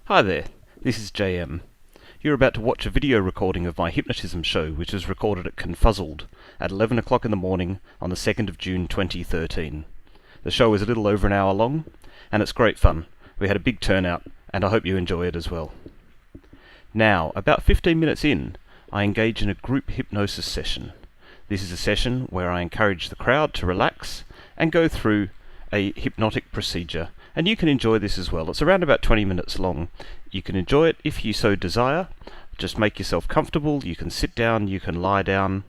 Hi there, this is JM. You're about to watch a video recording of my Hypnotism show, which was recorded at Confuzzled at 11 o'clock in the morning on the 2nd of June 2013. The show is a little over an hour long, and it's great fun. We had a big turnout, and I hope you enjoy it as well. Now, about 15 minutes in, I engage in a group hypnosis session. This is a session where I encourage the crowd to relax and go through a hypnotic procedure, and you can enjoy this as well. It's around about 20 minutes long. You can enjoy it if you so desire. Just make yourself comfortable. You can sit down, you can lie down.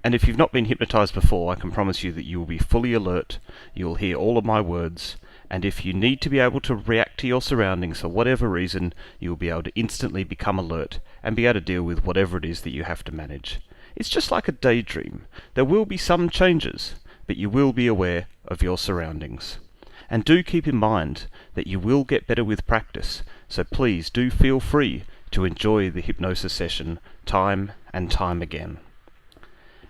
And if you've not been hypnotized before, I can promise you that you will be fully alert. You will hear all of my words. And if you need to be able to react to your surroundings for whatever reason, you will be able to instantly become alert and be able to deal with whatever it is that you have to manage. It's just like a daydream. There will be some changes, but you will be aware of your surroundings. And do keep in mind that you will get better with practice, so please do feel free to enjoy the hypnosis session time and time again.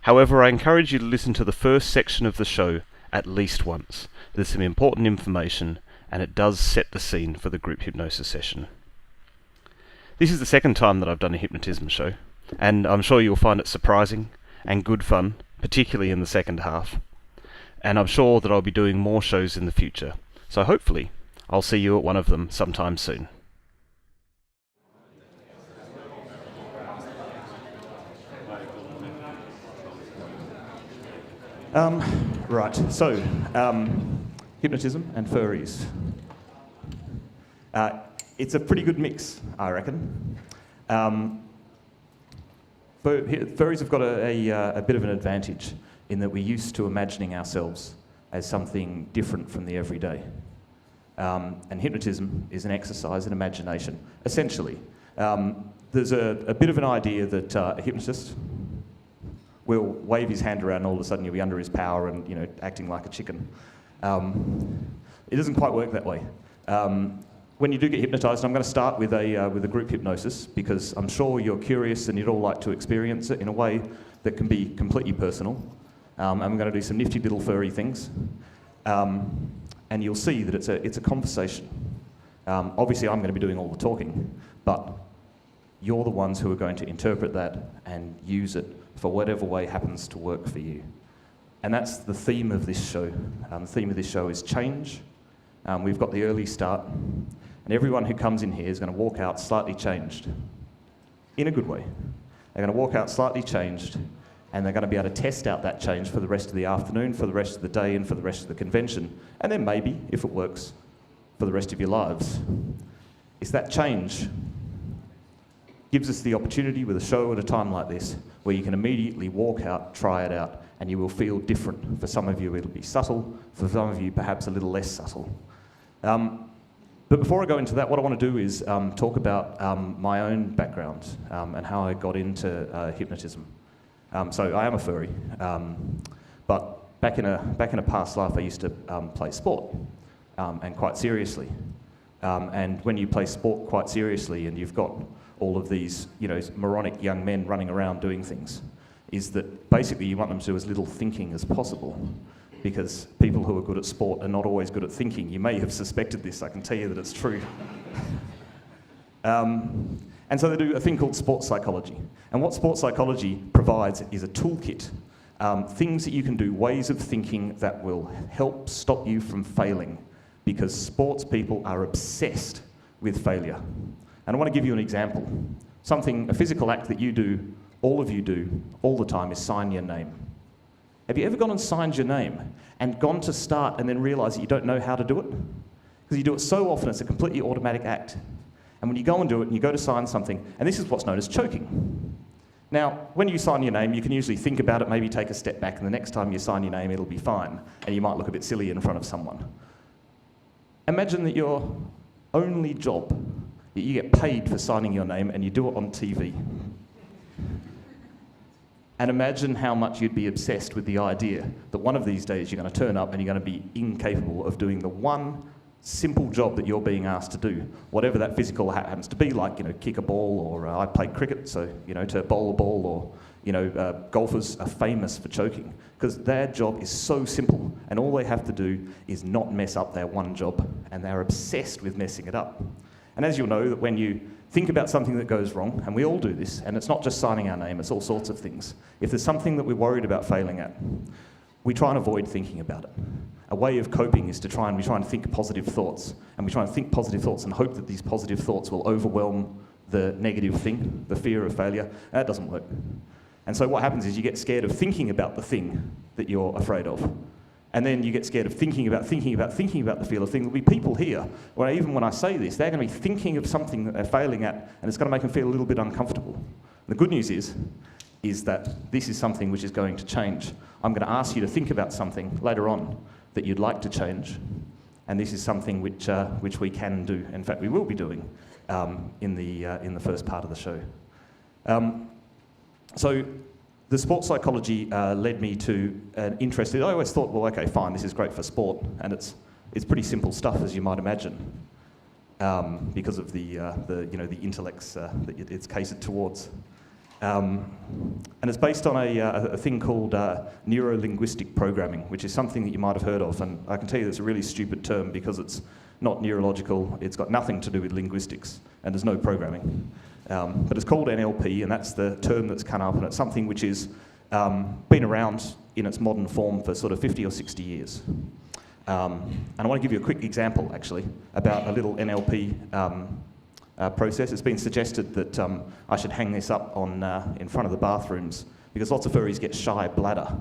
However, I encourage you to listen to the first section of the show at least once. There's some important information, and it does set the scene for the group hypnosis session. This is the second time that I've done a hypnotism show, and I'm sure you'll find it surprising and good fun, particularly in the second half. And I'm sure that I'll be doing more shows in the future, so hopefully I'll see you at one of them sometime soon. Hypnotism and furries. It's a pretty good mix, I reckon. Furries have got a bit of an advantage in that we're used to imagining ourselves as something different from the everyday. And hypnotism is an exercise in imagination, essentially. There's a bit of an idea that a hypnotist will wave his hand around and all of a sudden you'll be under his power and, you know, acting like a chicken. It doesn't quite work that way. When you do get hypnotised, I'm going to start with a group hypnosis because I'm sure you're curious and you'd all like to experience it in a way that can be completely personal. And we're going to do some nifty little furry things. And you'll see that it's a conversation. Obviously, I'm going to be doing all the talking, but you're the ones who are going to interpret that and use it for whatever way happens to work for you. And that's the theme of this show. The theme of this show is change. We've got the early start, and everyone who comes in here is going to walk out slightly changed, in a good way. They're going to walk out slightly changed, and they're going to be able to test out that change for the rest of the afternoon, for the rest of the day, and for the rest of the convention, and then maybe, if it works, for the rest of your lives. It's that change gives us the opportunity with a show at a time like this, where you can immediately walk out, try it out, and you will feel different. For some of you, it'll be subtle. For some of you, perhaps a little less subtle. But before I go into that, what I want to do is talk about my own background and how I got into hypnotism. So I am a furry, but back in a past life, I used to play sport, and quite seriously. And when you play sport quite seriously, and you've got all of these, you know, moronic young men running around doing things, is that basically you want them to do as little thinking as possible, because people who are good at sport are not always good at thinking. You may have suspected this. I can tell you that it's true. And so they do a thing called sports psychology. And what sports psychology provides is a toolkit, things that you can do, ways of thinking that will help stop you from failing, because sports people are obsessed with failure. And I want to give you an example. A physical act that you do, all of you do, all the time, is sign your name. Have you ever gone and signed your name and gone to start and then realised that you don't know how to do it? Because you do it so often, it's a completely automatic act. And when you go and do it and you go to sign something, and this is what's known as choking. Now, when you sign your name, you can usually think about it, maybe take a step back, and the next time you sign your name, it'll be fine. And you might look a bit silly in front of someone. Imagine that your only job, that you get paid for signing your name and you do it on TV. And imagine how much you'd be obsessed with the idea that one of these days you're going to turn up and you're going to be incapable of doing the one simple job that you're being asked to do, whatever that physical happens to be, like, you know, kick a ball, or I played cricket, so, you know, to bowl a ball, or, you know, golfers are famous for choking, because their job is so simple, and all they have to do is not mess up their one job, and they're obsessed with messing it up. And as you'll know, that when you think about something that goes wrong, and we all do this, and it's not just signing our name, it's all sorts of things. If there's something that we're worried about failing at, we try and avoid thinking about it. A way of coping is to try and think positive thoughts. And we try and think positive thoughts and hope that these positive thoughts will overwhelm the negative thing, the fear of failure. And that doesn't work. And so what happens is you get scared of thinking about the thing that you're afraid of. And then you get scared of thinking about the fear of thing. There'll be people here, where even when I say this, they're going to be thinking of something that they're failing at, and it's going to make them feel a little bit uncomfortable. The good news is that this is something which is going to change. I'm going to ask you to think about something later on that you'd like to change, and this is something which we can do. In fact, we will be doing in the first part of the show. So the sports psychology led me to an interest. I always thought, well, okay, fine, this is great for sport, and it's pretty simple stuff, as you might imagine, because of the intellects that it's catered towards. And it's based on a thing called neuro-linguistic programming, which is something that you might have heard of. And I can tell you it's a really stupid term because it's not neurological, it's got nothing to do with linguistics, and there's no programming. But it's called NLP, and that's the term that's come up, and it's something which has been around in its modern form for sort of 50 or 60 years. And I want to give you a quick example, actually, about a little NLP process. It's been suggested that I should hang this up on in front of the bathrooms because lots of furries get shy bladder.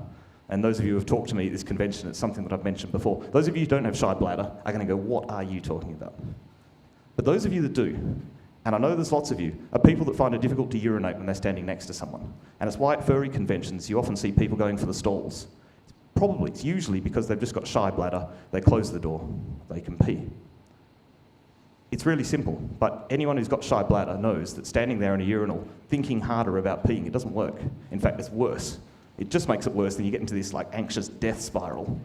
And those of you who have talked to me at this convention, it's something that I've mentioned before. Those of you who don't have shy bladder are going to go, what are you talking about? But those of you that do, and I know there's lots of you, are people that find it difficult to urinate when they're standing next to someone. And it's why at furry conventions you often see people going for the stalls. It's usually because they've just got shy bladder, they close the door, they can pee. It's really simple, but anyone who's got shy bladder knows that standing there in a urinal, thinking harder about peeing, it doesn't work. In fact, it's worse. It just makes it worse, then you get into this anxious death spiral.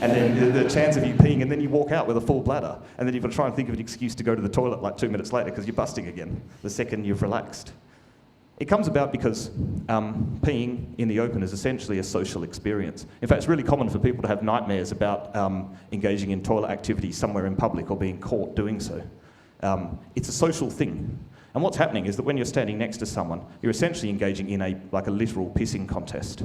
And then the chance of you peeing, and then you walk out with a full bladder, and then you've got to try and think of an excuse to go to the toilet 2 minutes later because you're busting again, the second you've relaxed. It comes about because peeing in the open is essentially a social experience. In fact, it's really common for people to have nightmares about engaging in toilet activities somewhere in public or being caught doing so. It's a social thing. And what's happening is that when you're standing next to someone, you're essentially engaging in a literal pissing contest.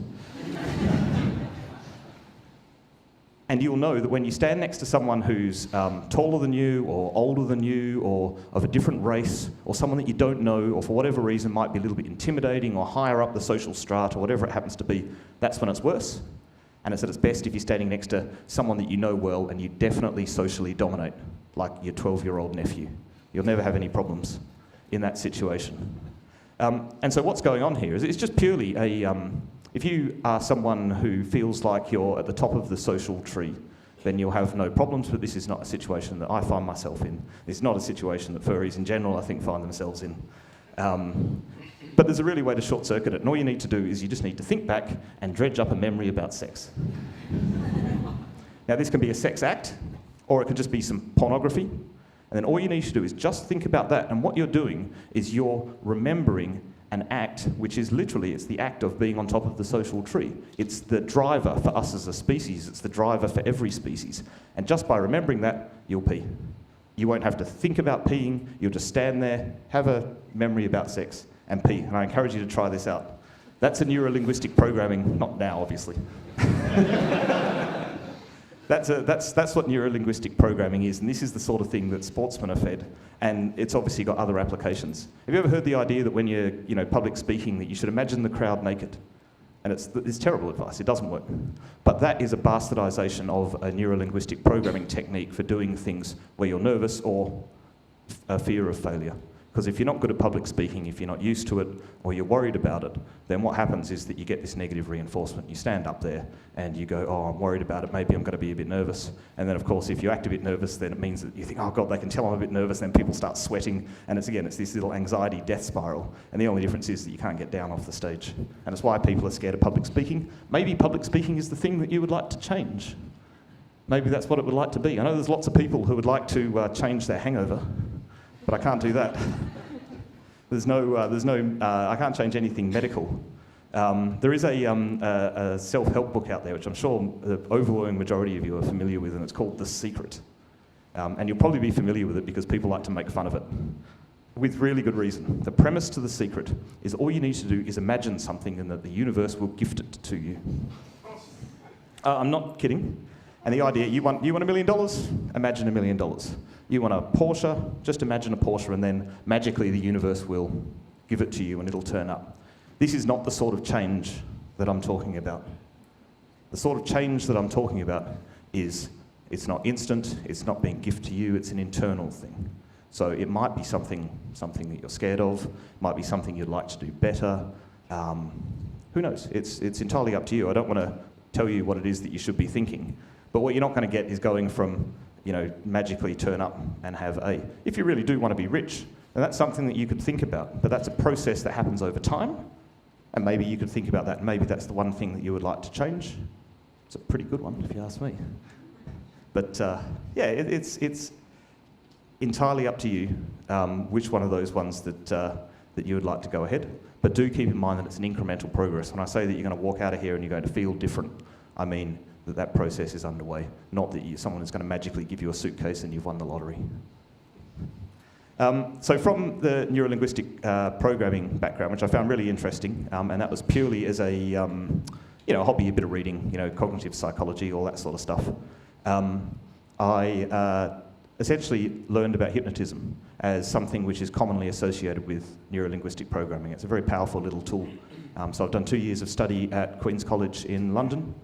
And you'll know that when you stand next to someone who's taller than you or older than you or of a different race or someone that you don't know or for whatever reason might be a little bit intimidating or higher up the social strata or whatever it happens to be, that's when it's worse. And it's at its best if you're standing next to someone that you know well and you definitely socially dominate, like your 12-year-old nephew. You'll never have any problems in that situation. And so what's going on here is it's just purely if you are someone who feels like you're at the top of the social tree, then you'll have no problems, but this is not a situation that I find myself in. It's not a situation that furries in general, I think, find themselves in. But there's a really way to short-circuit it, and all you need to do is you just need to think back and dredge up a memory about sex. Now, this can be a sex act, or it could just be some pornography, and then all you need to do is just think about that, and what you're doing is you're remembering an act which is literally, it's the act of being on top of the social tree. It's the driver for us as a species. It's the driver for every species. And just by remembering that, you'll pee. You won't have to think about peeing. You'll just stand there, have a memory about sex, and pee. And I encourage you to try this out. That's a neuro-linguistic programming, not now, obviously. That's what neuro-linguistic programming is, and this is the sort of thing that sportsmen are fed, and it's obviously got other applications. Have you ever heard the idea that when you're public speaking that you should imagine the crowd naked? And it's terrible advice, it doesn't work. But that is a bastardisation of a neuro-linguistic programming technique for doing things where you're nervous or a fear of failure. Because if you're not good at public speaking, if you're not used to it, or you're worried about it, then what happens is that you get this negative reinforcement. You stand up there and you go, oh, I'm worried about it, maybe I'm going to be a bit nervous. And then, of course, if you act a bit nervous, then it means that you think, oh, God, they can tell I'm a bit nervous, then people start sweating, and it's this little anxiety death spiral. And the only difference is that you can't get down off the stage. And it's why people are scared of public speaking. Maybe public speaking is the thing that you would like to change. Maybe that's what it would like to be. I know there's lots of people who would like to change their hangover, but I can't do that. I can't change anything medical. There is a self-help book out there, which I'm sure the overwhelming majority of you are familiar with, and it's called The Secret. And you'll probably be familiar with it because people like to make fun of it, with really good reason. The premise to The Secret is all you need to do is imagine something and that the universe will gift it to you. I'm not kidding. And the idea, you want $1 million? Imagine $1 million. You want a Porsche? Just imagine a Porsche, and then magically the universe will give it to you and it'll turn up. This is not the sort of change that I'm talking about. The sort of change that I'm talking about is, it's not instant, it's not being gifted to you, it's an internal thing. So it might be something that you're scared of, might be something you'd like to do better. Who knows? It's entirely up to you. I don't want to tell you what it is that you should be thinking. But what you're not going to get is going from, magically turn up and have a... If you really do want to be rich, then that's something that you could think about. But that's a process that happens over time. And maybe you could think about that, and maybe that's the one thing that you would like to change. It's a pretty good one, if you ask me. But it's entirely up to you which one of those ones that you would like to go ahead. But do keep in mind that it's an incremental progress. When I say that you're going to walk out of here and you're going to feel different, I mean that process is underway, not that someone is going to magically give you a suitcase and you've won the lottery. So from the neurolinguistic programming background, which I found really interesting, and that was purely as a hobby, a bit of reading, cognitive psychology, all that sort of stuff, I essentially learned about hypnotism as something which is commonly associated with neurolinguistic programming. It's a very powerful little tool. So I've done 2 years of study at Queen's College in London.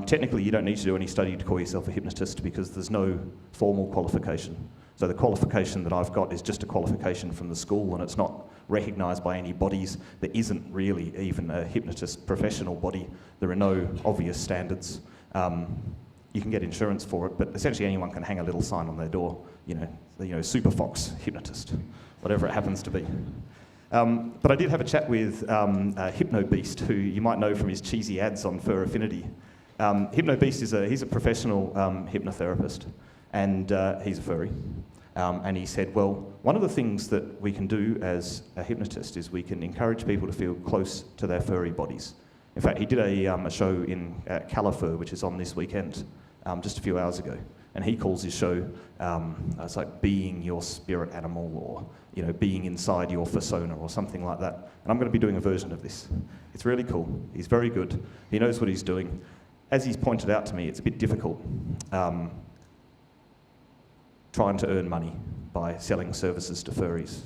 Technically, you don't need to do any study to call yourself a hypnotist because there's no formal qualification. So the qualification that I've got is just a qualification from the school, and it's not recognised by any bodies. There isn't really even a hypnotist professional body. There are no obvious standards. You can get insurance for it, but essentially anyone can hang a little sign on their door, Super Fox hypnotist, whatever it happens to be. But I did have a chat with Hypno Beast, who you might know from his cheesy ads on Fur Affinity. Hypno Beast he's a professional hypnotherapist, and he's a furry. And he said, well, one of the things that we can do as a hypnotist is we can encourage people to feel close to their furry bodies. In fact, he did a show in Califur, which is on this weekend, just a few hours ago. And he calls his show, it's like being your spirit animal, or being inside your persona, or something like that. And I'm going to be doing a version of this. It's really cool. He's very good. He knows what he's doing. As he's pointed out to me, it's a bit difficult trying to earn money by selling services to furries.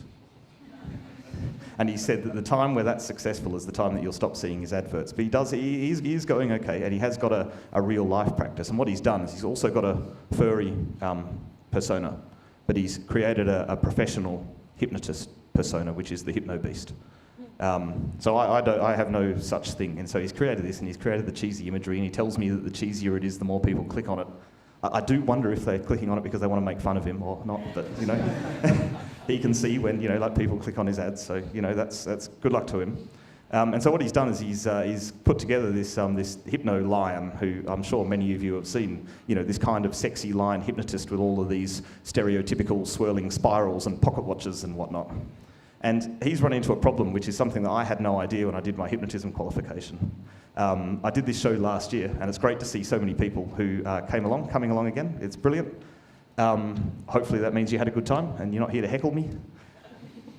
And he said that the time where that's successful is the time that you'll stop seeing his adverts. But he is going okay, and he has got a real life practice. And what he's done is he's also got a furry persona, but he's created a professional hypnotist persona, which is the Hypno Beast. So I have no such thing. And so he's created this, and he's created the cheesy imagery, and he tells me that the cheesier it is, the more people click on it. I do wonder if they're clicking on it because they want to make fun of him or not, but, he can see when, people click on his ads, so, that's good luck to him. And so what he's done is he's put together this hypno lion, who I'm sure many of you have seen, this kind of sexy lion hypnotist with all of these stereotypical swirling spirals and pocket watches and whatnot. And he's run into a problem, which is something that I had no idea when I did my hypnotism qualification. I did this show last year, and it's great to see so many people who coming along again. It's brilliant. Hopefully that means you had a good time and you're not here to heckle me.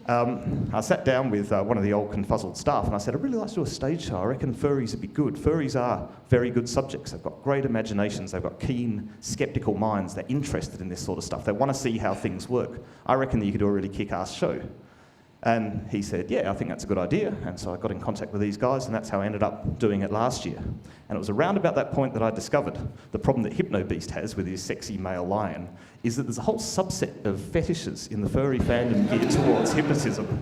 I sat down with one of the old Confuzzled staff, and I said, I'd really like to do a stage show. I reckon furries would be good. Furries are very good subjects. They've got great imaginations. They've got keen, sceptical minds. They're interested in this sort of stuff. They want to see how things work. I reckon that you could do a really kick-ass show. And he said, yeah, I think that's a good idea. And so I got in contact with these guys, and that's how I ended up doing it last year. And it was around about that point that I discovered the problem that Hypno Beast has with his sexy male lion is that there's a whole subset of fetishes in the furry fandom geared towards hypnotism.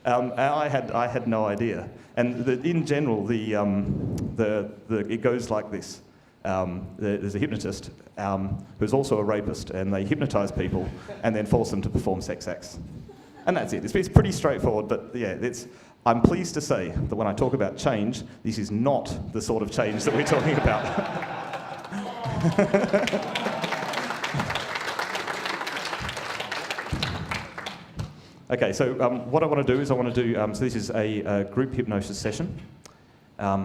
I had no idea. And in general, it goes like this. There's a hypnotist who's also a rapist, and they hypnotise people and then force them to perform sex acts. And that's it. It's pretty straightforward, but yeah, I'm pleased to say that when I talk about change, this is not the sort of change that we're talking about. Okay, so what I want to do is so this is a group hypnosis session.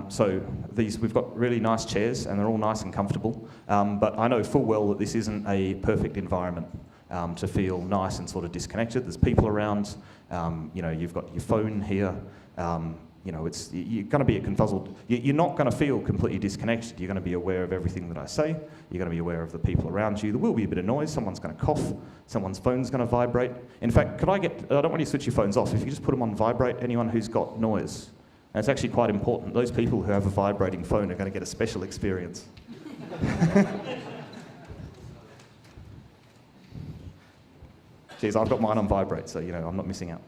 So we've got really nice chairs, and they're all nice and comfortable. But I know full well that this isn't a perfect environment to feel nice and sort of disconnected. There's people around. You've got your phone here. You're going to be confuzzled. You're not going to feel completely disconnected. You're going to be aware of everything that I say. You're going to be aware of the people around you. There will be a bit of noise. Someone's going to cough. Someone's phone's going to vibrate. In fact, I don't want you to switch your phones off. If you just put them on vibrate, anyone who's got noise. And it's actually quite important. Those people who have a vibrating phone are going to get a special experience. Geez, I've got mine on vibrate, so I'm not missing out.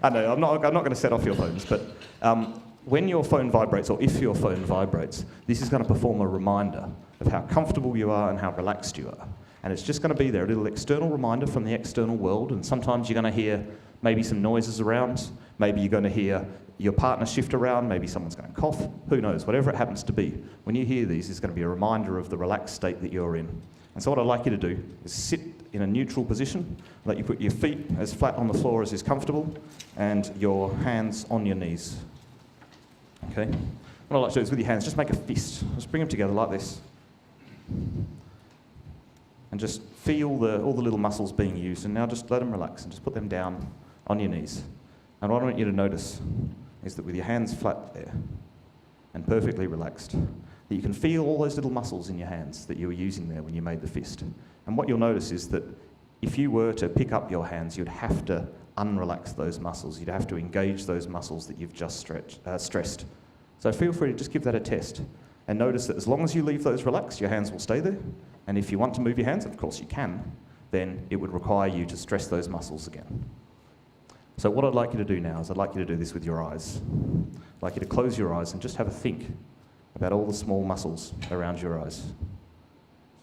I know, I'm not going to set off your phones, but when your phone vibrates, or if your phone vibrates, this is going to perform a reminder of how comfortable you are and how relaxed you are. And it's just going to be there, a little external reminder from the external world, and sometimes you're going to hear maybe some noises around, maybe you're going to hear your partner shift around, maybe someone's going to cough, who knows, whatever it happens to be. When you hear these, it's going to be a reminder of the relaxed state that you're in. And so what I'd like you to do is sit in a neutral position, let you put your feet as flat on the floor as is comfortable, and your hands on your knees. Okay? What I'd like to do is with your hands, just make a fist. Just bring them together like this. And just feel all the little muscles being used, and now just let them relax and just put them down on your knees. And what I want you to notice is that with your hands flat there and perfectly relaxed, that you can feel all those little muscles in your hands that you were using there when you made the fist. And what you'll notice is that if you were to pick up your hands, you'd have to unrelax those muscles. You'd have to engage those muscles that you've just stressed. So feel free to just give that a test. And notice that as long as you leave those relaxed, your hands will stay there. And if you want to move your hands, of course you can, then it would require you to stress those muscles again. So what I'd like you to do now is I'd like you to do this with your eyes. I'd like you to close your eyes and just have a think about all the small muscles around your eyes.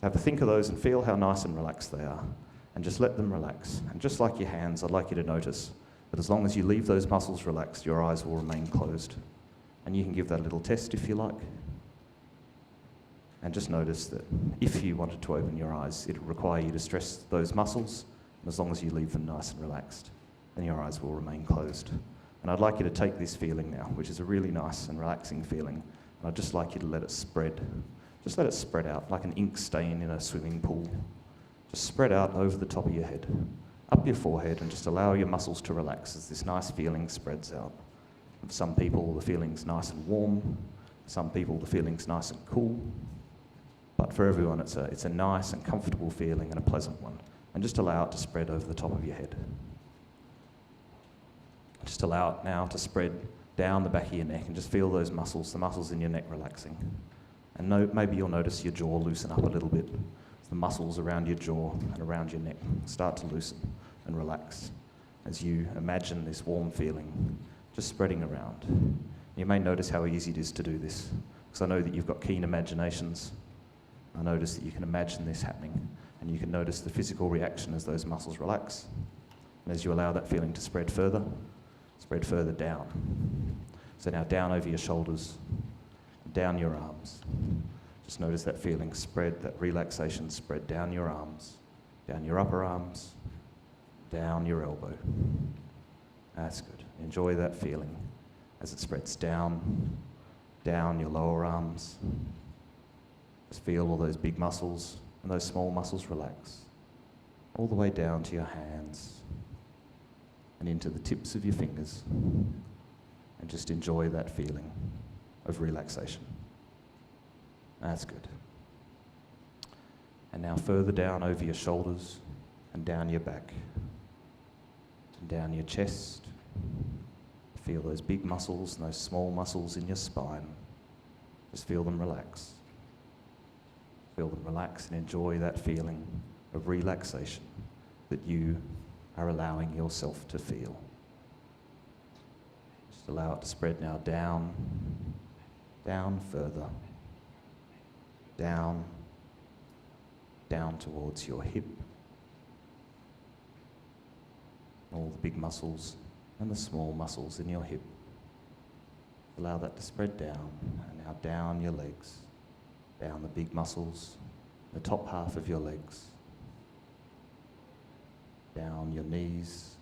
Have a think of those and feel how nice and relaxed they are. And just let them relax. And just like your hands, I'd like you to notice that as long as you leave those muscles relaxed, your eyes will remain closed. And you can give that a little test if you like. And just notice that if you wanted to open your eyes, it would require you to stress those muscles. And as long as you leave them nice and relaxed, then your eyes will remain closed. And I'd like you to take this feeling now, which is a really nice and relaxing feeling, and I'd just like you to let it spread. Just let it spread out like an ink stain in a swimming pool. Just spread out over the top of your head, up your forehead, and just allow your muscles to relax as this nice feeling spreads out. For some people, the feeling's nice and warm. For some people, the feeling's nice and cool. But for everyone, it's a nice and comfortable feeling and a pleasant one. And just allow it to spread over the top of your head. Just allow it now to spread down the back of your neck and just feel those muscles, the muscles in your neck relaxing. And maybe you'll notice your jaw loosen up a little bit. The muscles around your jaw and around your neck start to loosen and relax as you imagine this warm feeling just spreading around. You may notice how easy it is to do this, because I know that you've got keen imaginations. I notice that you can imagine this happening, and you can notice the physical reaction as those muscles relax. And as you allow that feeling to spread further down. So now down over your shoulders, down your arms. Just notice that feeling spread, that relaxation spread down your arms, down your upper arms, down your elbow. That's good. Enjoy that feeling as it spreads down your lower arms. Just feel all those big muscles and those small muscles relax, all the way down to your hands and into the tips of your fingers. And just enjoy that feeling of relaxation. That's good. And now further down over your shoulders and down your back and down your chest. Feel those big muscles and those small muscles in your spine. Just feel them relax. Feel them relax and enjoy that feeling of relaxation that you are allowing yourself to feel. Just allow it to spread now down further. Down towards your hip. All the big muscles and the small muscles in your hip. Allow that to spread down, and now down your legs. Down the big muscles, the top half of your legs. Down your knees.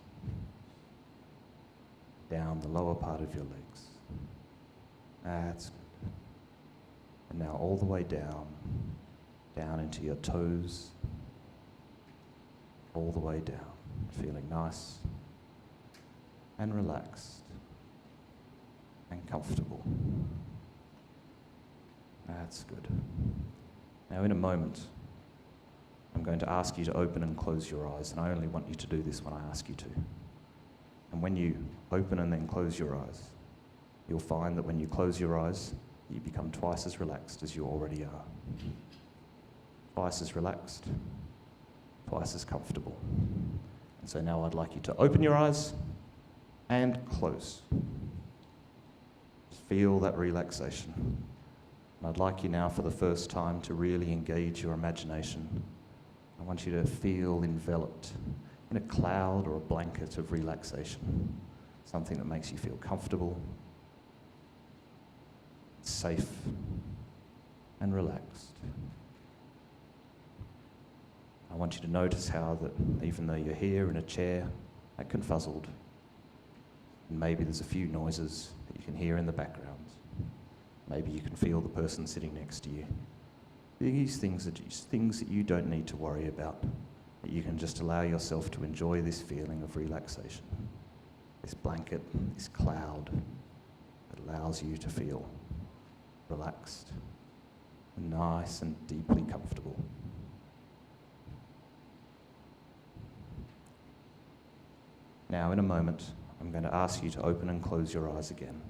Down the lower part of your legs. That's good. And now all the way down, down into your toes, all the way down, feeling nice and relaxed and comfortable. That's good. Now in a moment, I'm going to ask you to open and close your eyes, and I only want you to do this when I ask you to. And when you open and then close your eyes, you'll find that when you close your eyes, you become twice as relaxed as you already are. Twice as relaxed, twice as comfortable. And so now I'd like you to open your eyes and close. Just feel that relaxation. And I'd like you now for the first time to really engage your imagination. I want you to feel enveloped in a cloud or a blanket of relaxation, something that makes you feel comfortable, safe, and relaxed. I want you to notice how that even though you're here in a chair at Confuzzled, and maybe there's a few noises that you can hear in the background, maybe you can feel the person sitting next to you. These things are just things that you don't need to worry about, that you can just allow yourself to enjoy this feeling of relaxation, this blanket, this cloud that allows you to feel relaxed and nice and deeply comfortable. Now, in a moment, I'm going to ask you to open and close your eyes again.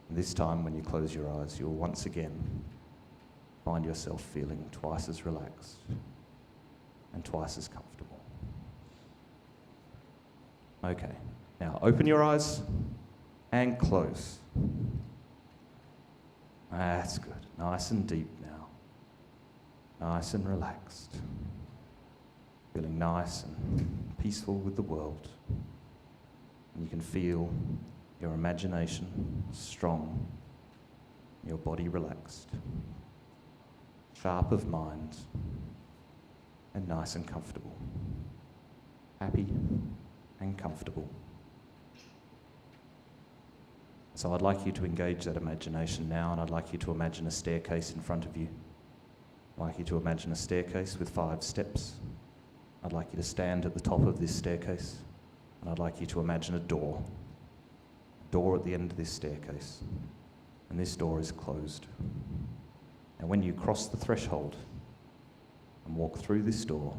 And this time, when you close your eyes, you'll once again find yourself feeling twice as relaxed and twice as comfortable. Okay, now open your eyes and close. That's good. Nice and deep now. Nice and relaxed. Feeling nice and peaceful with the world. And you can feel your imagination strong, your body relaxed, sharp of mind, and nice and comfortable. Happy and comfortable. So I'd like you to engage that imagination now, and I'd like you to imagine a staircase in front of you. I'd like you to imagine a staircase with 5 steps. I'd like you to stand at the top of this staircase, and I'd like you to imagine a door at the end of this staircase, and this door is closed. And when you cross the threshold and walk through this door,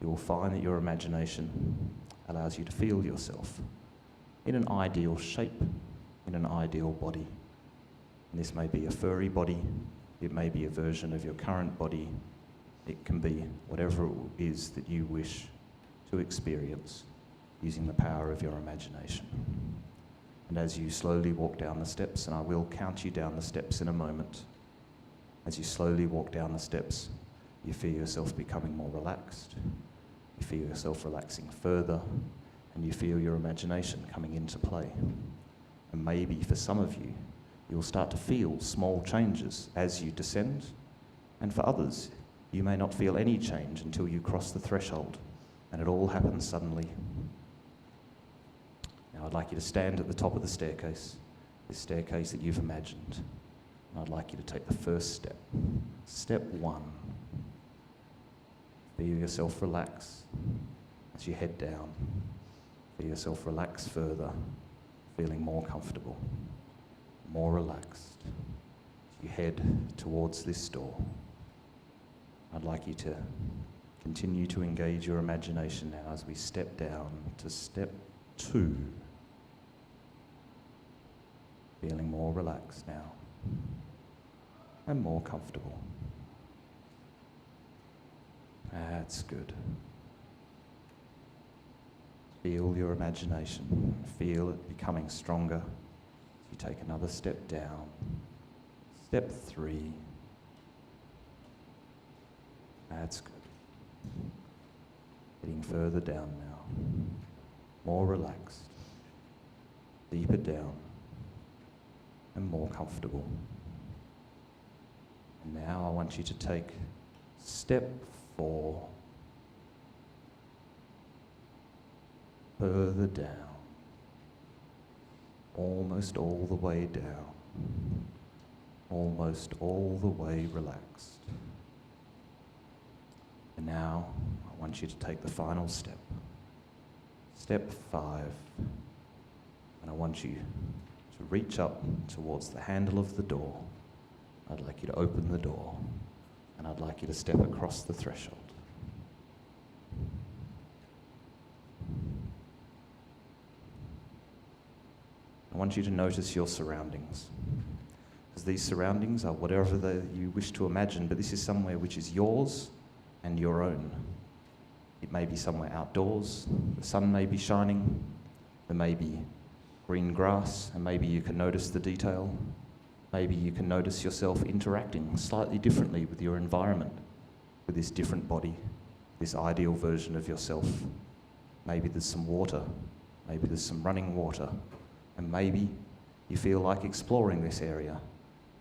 you will find that your imagination allows you to feel yourself in an ideal shape, in an ideal body. And this may be a furry body, it may be a version of your current body, it can be whatever it is that you wish to experience using the power of your imagination. And as you slowly walk down the steps, and I will count you down the steps in a moment, as you slowly walk down the steps, you feel yourself becoming more relaxed, you feel yourself relaxing further, and you feel your imagination coming into play. And maybe for some of you, you'll start to feel small changes as you descend, and for others, you may not feel any change until you cross the threshold, and it all happens suddenly. Now I'd like you to stand at the top of the staircase, this staircase that you've imagined, and I'd like you to take the first step. Step 1. Feel yourself relax as you head down. Feel yourself relax further, feeling more comfortable, more relaxed. As you head towards this door, I'd like you to continue to engage your imagination now as we step down to step 2. Feeling more relaxed now and more comfortable. That's good. Feel your imagination, feel it becoming stronger. You take another step down. Step 3. That's good. Getting further down now. More relaxed. Deeper down. And more comfortable. And now I want you to take step 4. Further down. almost all the way down, almost all the way relaxed. And now I want you to take the final step, step 5, and I want you to reach up towards the handle of the door. I'd like you to open the door, and I'd like you to step across the threshold. I want you to notice your surroundings, because these surroundings are whatever you wish to imagine, but this is somewhere which is yours and your own. It may be somewhere outdoors, the sun may be shining, there may be green grass, and maybe you can notice the detail. Maybe you can notice yourself interacting slightly differently with your environment, with this different body, this ideal version of yourself. Maybe there's some water, maybe there's some running water, and maybe you feel like exploring this area.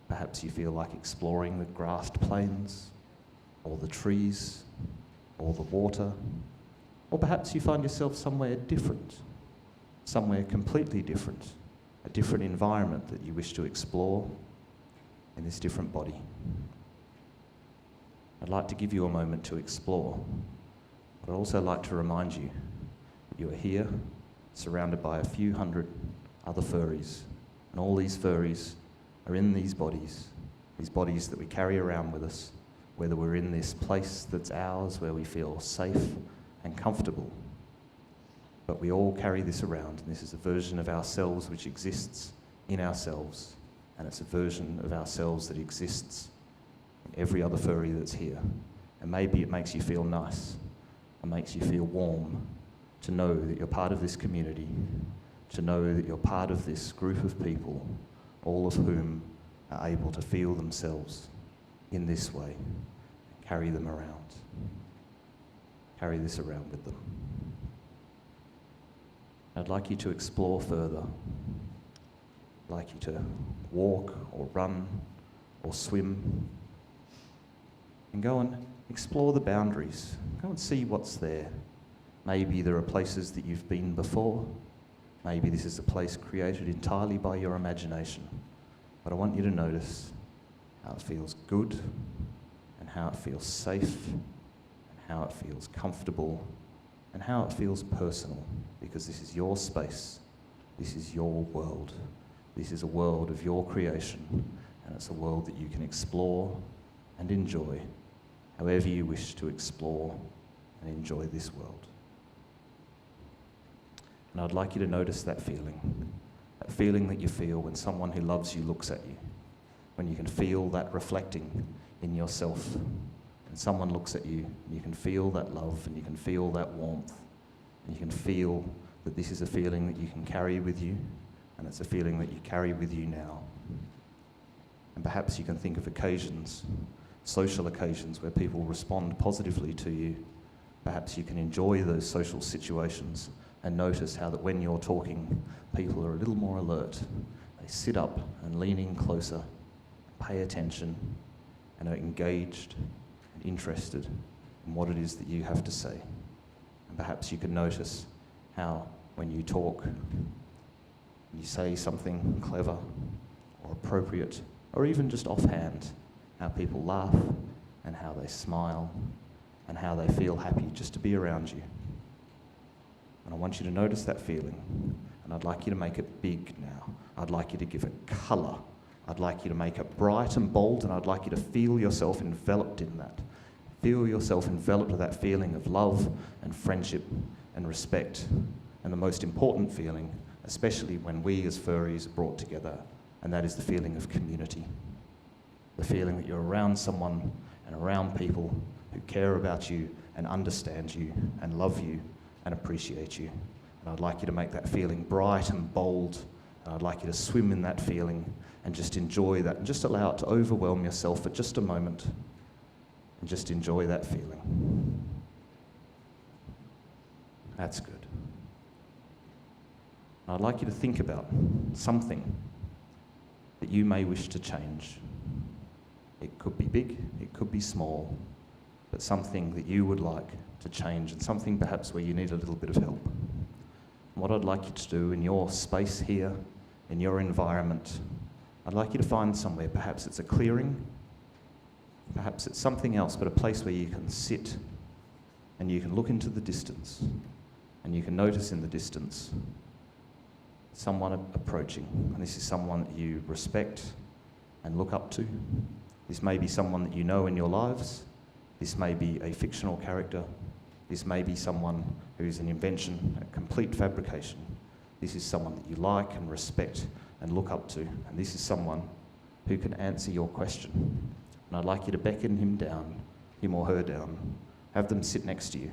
Perhaps you feel like exploring the grassed plains, or the trees, or the water, or perhaps you find yourself somewhere different, somewhere completely different, a different environment that you wish to explore in this different body. I'd like to give you a moment to explore, but I'd also like to remind you that you are here, surrounded by a few hundred other furries, and all these furries are in these bodies that we carry around with us, whether we're in this place that's ours, where we feel safe and comfortable. But we all carry this around, and this is a version of ourselves which exists in ourselves, and it's a version of ourselves that exists in every other furry that's here. And maybe it makes you feel nice, it makes you feel warm to know that you're part of this community, to know that you're part of this group of people, all of whom are able to feel themselves in this way, and carry them around. Carry this around with them. I'd like you to explore further. I'd like you to walk or run or swim and go and explore the boundaries. Go and see what's there. Maybe there are places that you've been before. Maybe this is a place created entirely by your imagination. But I want you to notice how it feels good, and how it feels safe, and how it feels comfortable, and how it feels personal, because this is your space, this is your world, this is a world of your creation, and it's a world that you can explore and enjoy however you wish to explore and enjoy this world. And I'd like you to notice that feeling that you feel when someone who loves you looks at you, when you can feel that reflecting in yourself. And someone looks at you, and you can feel that love, and you can feel that warmth, and you can feel that this is a feeling that you can carry with you, and it's a feeling that you carry with you now. And perhaps you can think of occasions, social occasions, where people respond positively to you. Perhaps you can enjoy those social situations and notice how that when you're talking, people are a little more alert. They sit up and lean in closer, pay attention, and are engaged and interested in what it is that you have to say. And perhaps you can notice how when you talk, you say something clever or appropriate, or even just offhand, how people laugh and how they smile and how they feel happy just to be around you. And I want you to notice that feeling, and I'd like you to make it big now. I'd like you to give it colour. I'd like you to make it bright and bold, and I'd like you to feel yourself enveloped in that. Feel yourself enveloped with that feeling of love and friendship and respect, and the most important feeling, especially when we as furries are brought together, and that is the feeling of community. The feeling that you're around someone and around people who care about you and understand you and love you and appreciate you. And I'd like you to make that feeling bright and bold, and I'd like you to swim in that feeling and just enjoy that, and just allow it to overwhelm yourself for just a moment, and just enjoy that feeling. That's good. And I'd like you to think about something that you may wish to change. It could be big, it could be small, but something that you would like to change, and something perhaps where you need a little bit of help. And what I'd like you to do in your space here, in your environment, I'd like you to find somewhere, perhaps it's a clearing, perhaps it's something else, but a place where you can sit and you can look into the distance and you can notice in the distance someone approaching. And this is someone that you respect and look up to. This may be someone that you know in your lives. This may be a fictional character. This may be someone who's an invention, a complete fabrication. This is someone that you like and respect and look up to. And this is someone who can answer your question. And I'd like you to beckon him down, him or her down. Have them sit next to you.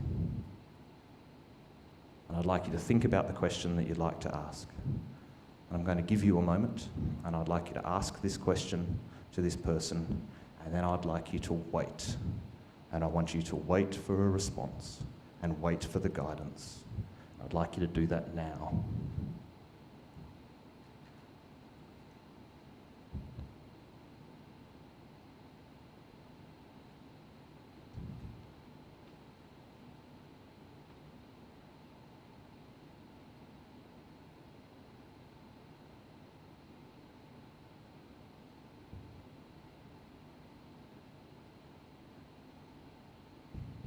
And I'd like you to think about the question that you'd like to ask. And I'm going to give you a moment, and I'd like you to ask this question to this person, and then I'd like you to wait. And I want you to wait for a response and wait for the guidance. I'd like you to do that now.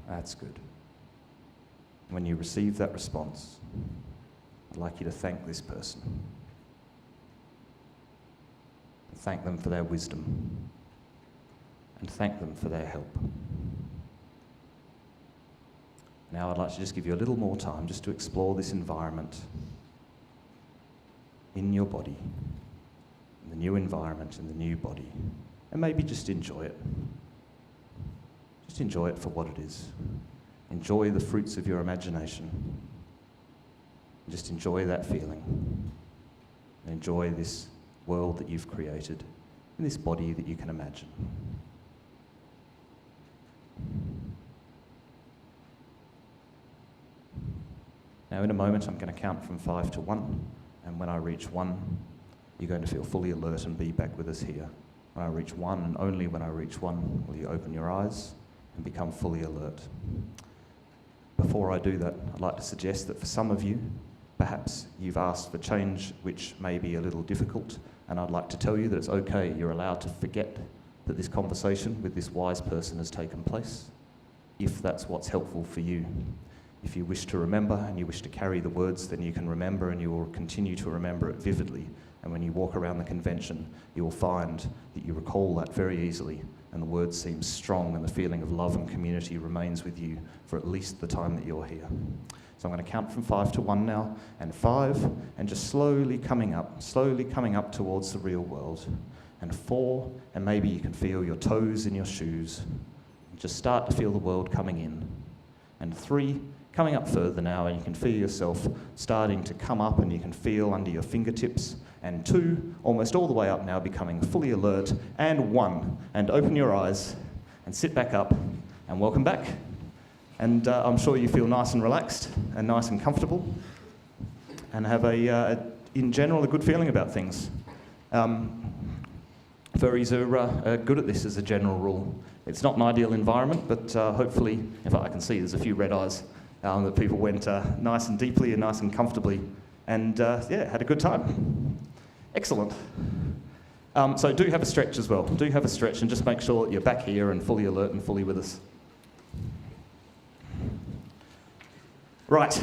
That's good. When you receive that response, I'd like you to thank this person. Thank them for their wisdom. And thank them for their help. Now I'd like to just give you a little more time just to explore this environment in your body, in the new environment, in the new body, and maybe just enjoy it. Just enjoy it for what it is. Enjoy the fruits of your imagination. Just enjoy that feeling. Enjoy this world that you've created in this body that you can imagine. Now in a moment I'm going to count from 5 to 1, and when I reach 1, you're going to feel fully alert and be back with us here. When I reach 1, and only when I reach 1, will you open your eyes and become fully alert. Before I do that, I'd like to suggest that for some of you, perhaps you've asked for change which may be a little difficult, and I'd like to tell you that it's okay. You're allowed to forget that this conversation with this wise person has taken place, if that's what's helpful for you. If you wish to remember and you wish to carry the words, then you can remember, and you will continue to remember it vividly. And when you walk around the convention, you will find that you recall that very easily, and the words seem strong, and the feeling of love and community remains with you for at least the time that you're here. So I'm going to count from 5 to 1 now, and 5, and just slowly coming up towards the real world. And 4, and maybe you can feel your toes in your shoes. Just start to feel the world coming in. And 3, coming up further now, and you can feel yourself starting to come up, and you can feel under your fingertips. And 2, almost all the way up now, becoming fully alert. And 1, and open your eyes, and sit back up, and welcome back. And I'm sure you feel nice and relaxed, and nice and comfortable, and have in general, a good feeling about things. Furries are good at this as a general rule. It's not an ideal environment, but hopefully, in fact I can see there's a few red eyes, that people went nice and deeply and nice and comfortably, and yeah, had a good time. Excellent. So do have a stretch as well. Do have a stretch, and just make sure that you're back here and fully alert and fully with us. Right,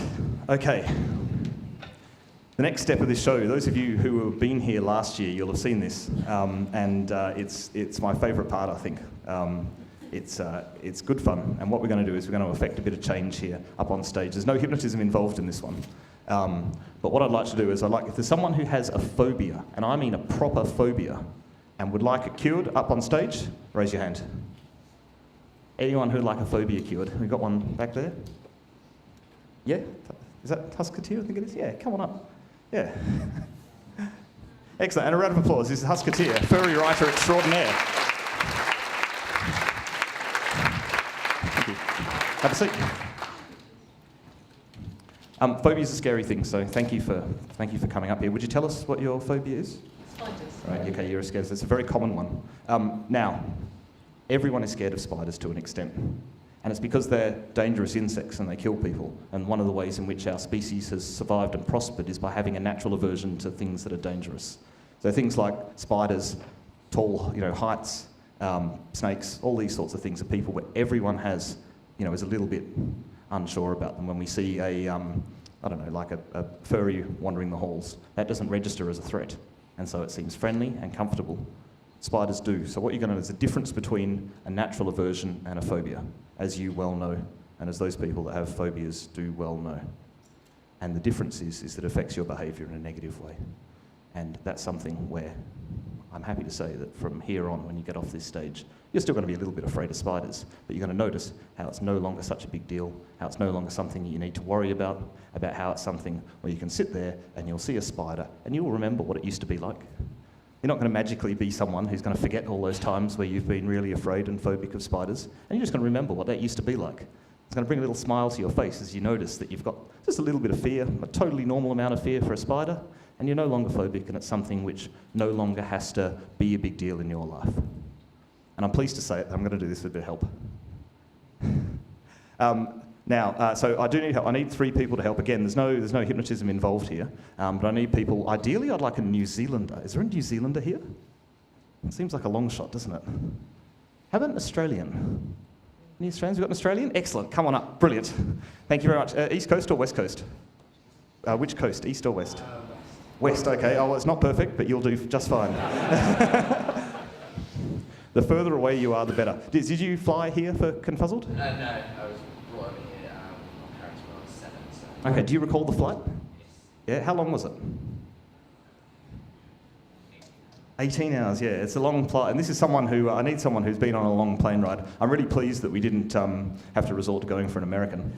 okay. The next step of this show, those of you who have been here last year, you'll have seen this, and it's my favourite part, I think. It's good fun, and what we're going to do is we're going to effect a bit of change here up on stage. There's no hypnotism involved in this one, but what I'd like to do is if there's someone who has a phobia, and I mean a proper phobia, and would like it cured up on stage, raise your hand. Anyone who'd like a phobia cured? We've got one back there. Yeah? Is that Husketeer? I think it is. Yeah, come on up. Yeah. Excellent. And a round of applause. This is Husketeer, furry writer extraordinaire. Thank you. Have a seat. Phobia is a scary thing, so thank you for coming up here. Would you tell us what your phobia is? Spiders. Right, okay, you're scared. It's a very common one. Now, everyone is scared of spiders to an extent. And it's because they're dangerous insects and they kill people. And one of the ways in which our species has survived and prospered is by having a natural aversion to things that are dangerous. So things like spiders, tall, heights, snakes, all these sorts of things are people where everyone has, is a little bit unsure about them. When we see a furry wandering the halls, that doesn't register as a threat. And so it seems friendly and comfortable. Spiders do. So what you're going to know is a difference between a natural aversion and a phobia, as you well know, and as those people that have phobias do well know. And the difference is that it affects your behaviour in a negative way. And that's something where I'm happy to say that from here on, when you get off this stage, you're still going to be a little bit afraid of spiders, but you're going to notice how it's no longer such a big deal, how it's no longer something you need to worry about how it's something where you can sit there and you'll see a spider and you'll remember what it used to be like. You're not going to magically be someone who's going to forget all those times where you've been really afraid and phobic of spiders, and you're just going to remember what that used to be like. It's going to bring a little smile to your face as you notice that you've got just a little bit of fear, a totally normal amount of fear for a spider, and you're no longer phobic, and it's something which no longer has to be a big deal in your life. And I'm pleased to say it, I'm going to do this with a bit of help. So I do need help. I need 3 people to help. Again, there's no hypnotism involved here, but I need people. Ideally, I'd like a New Zealander. Is there a New Zealander here? It seems like a long shot, doesn't it? How about an Australian? Any Australians? We've got an Australian? Excellent. Come on up. Brilliant. Thank you very much. East Coast or West Coast? Which coast? East or West? West, okay. Oh, well, it's not perfect, but you'll do just fine. The further away you are, the better. Did you fly here for Confuzzled? No, I was brought over here. My parents were 7, so... Okay, do you recall the flight? Yes. Yeah, how long was it? 18 hours, yeah. It's a long flight. And this is someone who, I need someone who's been on a long plane ride. I'm really pleased that we didn't have to resort to going for an American.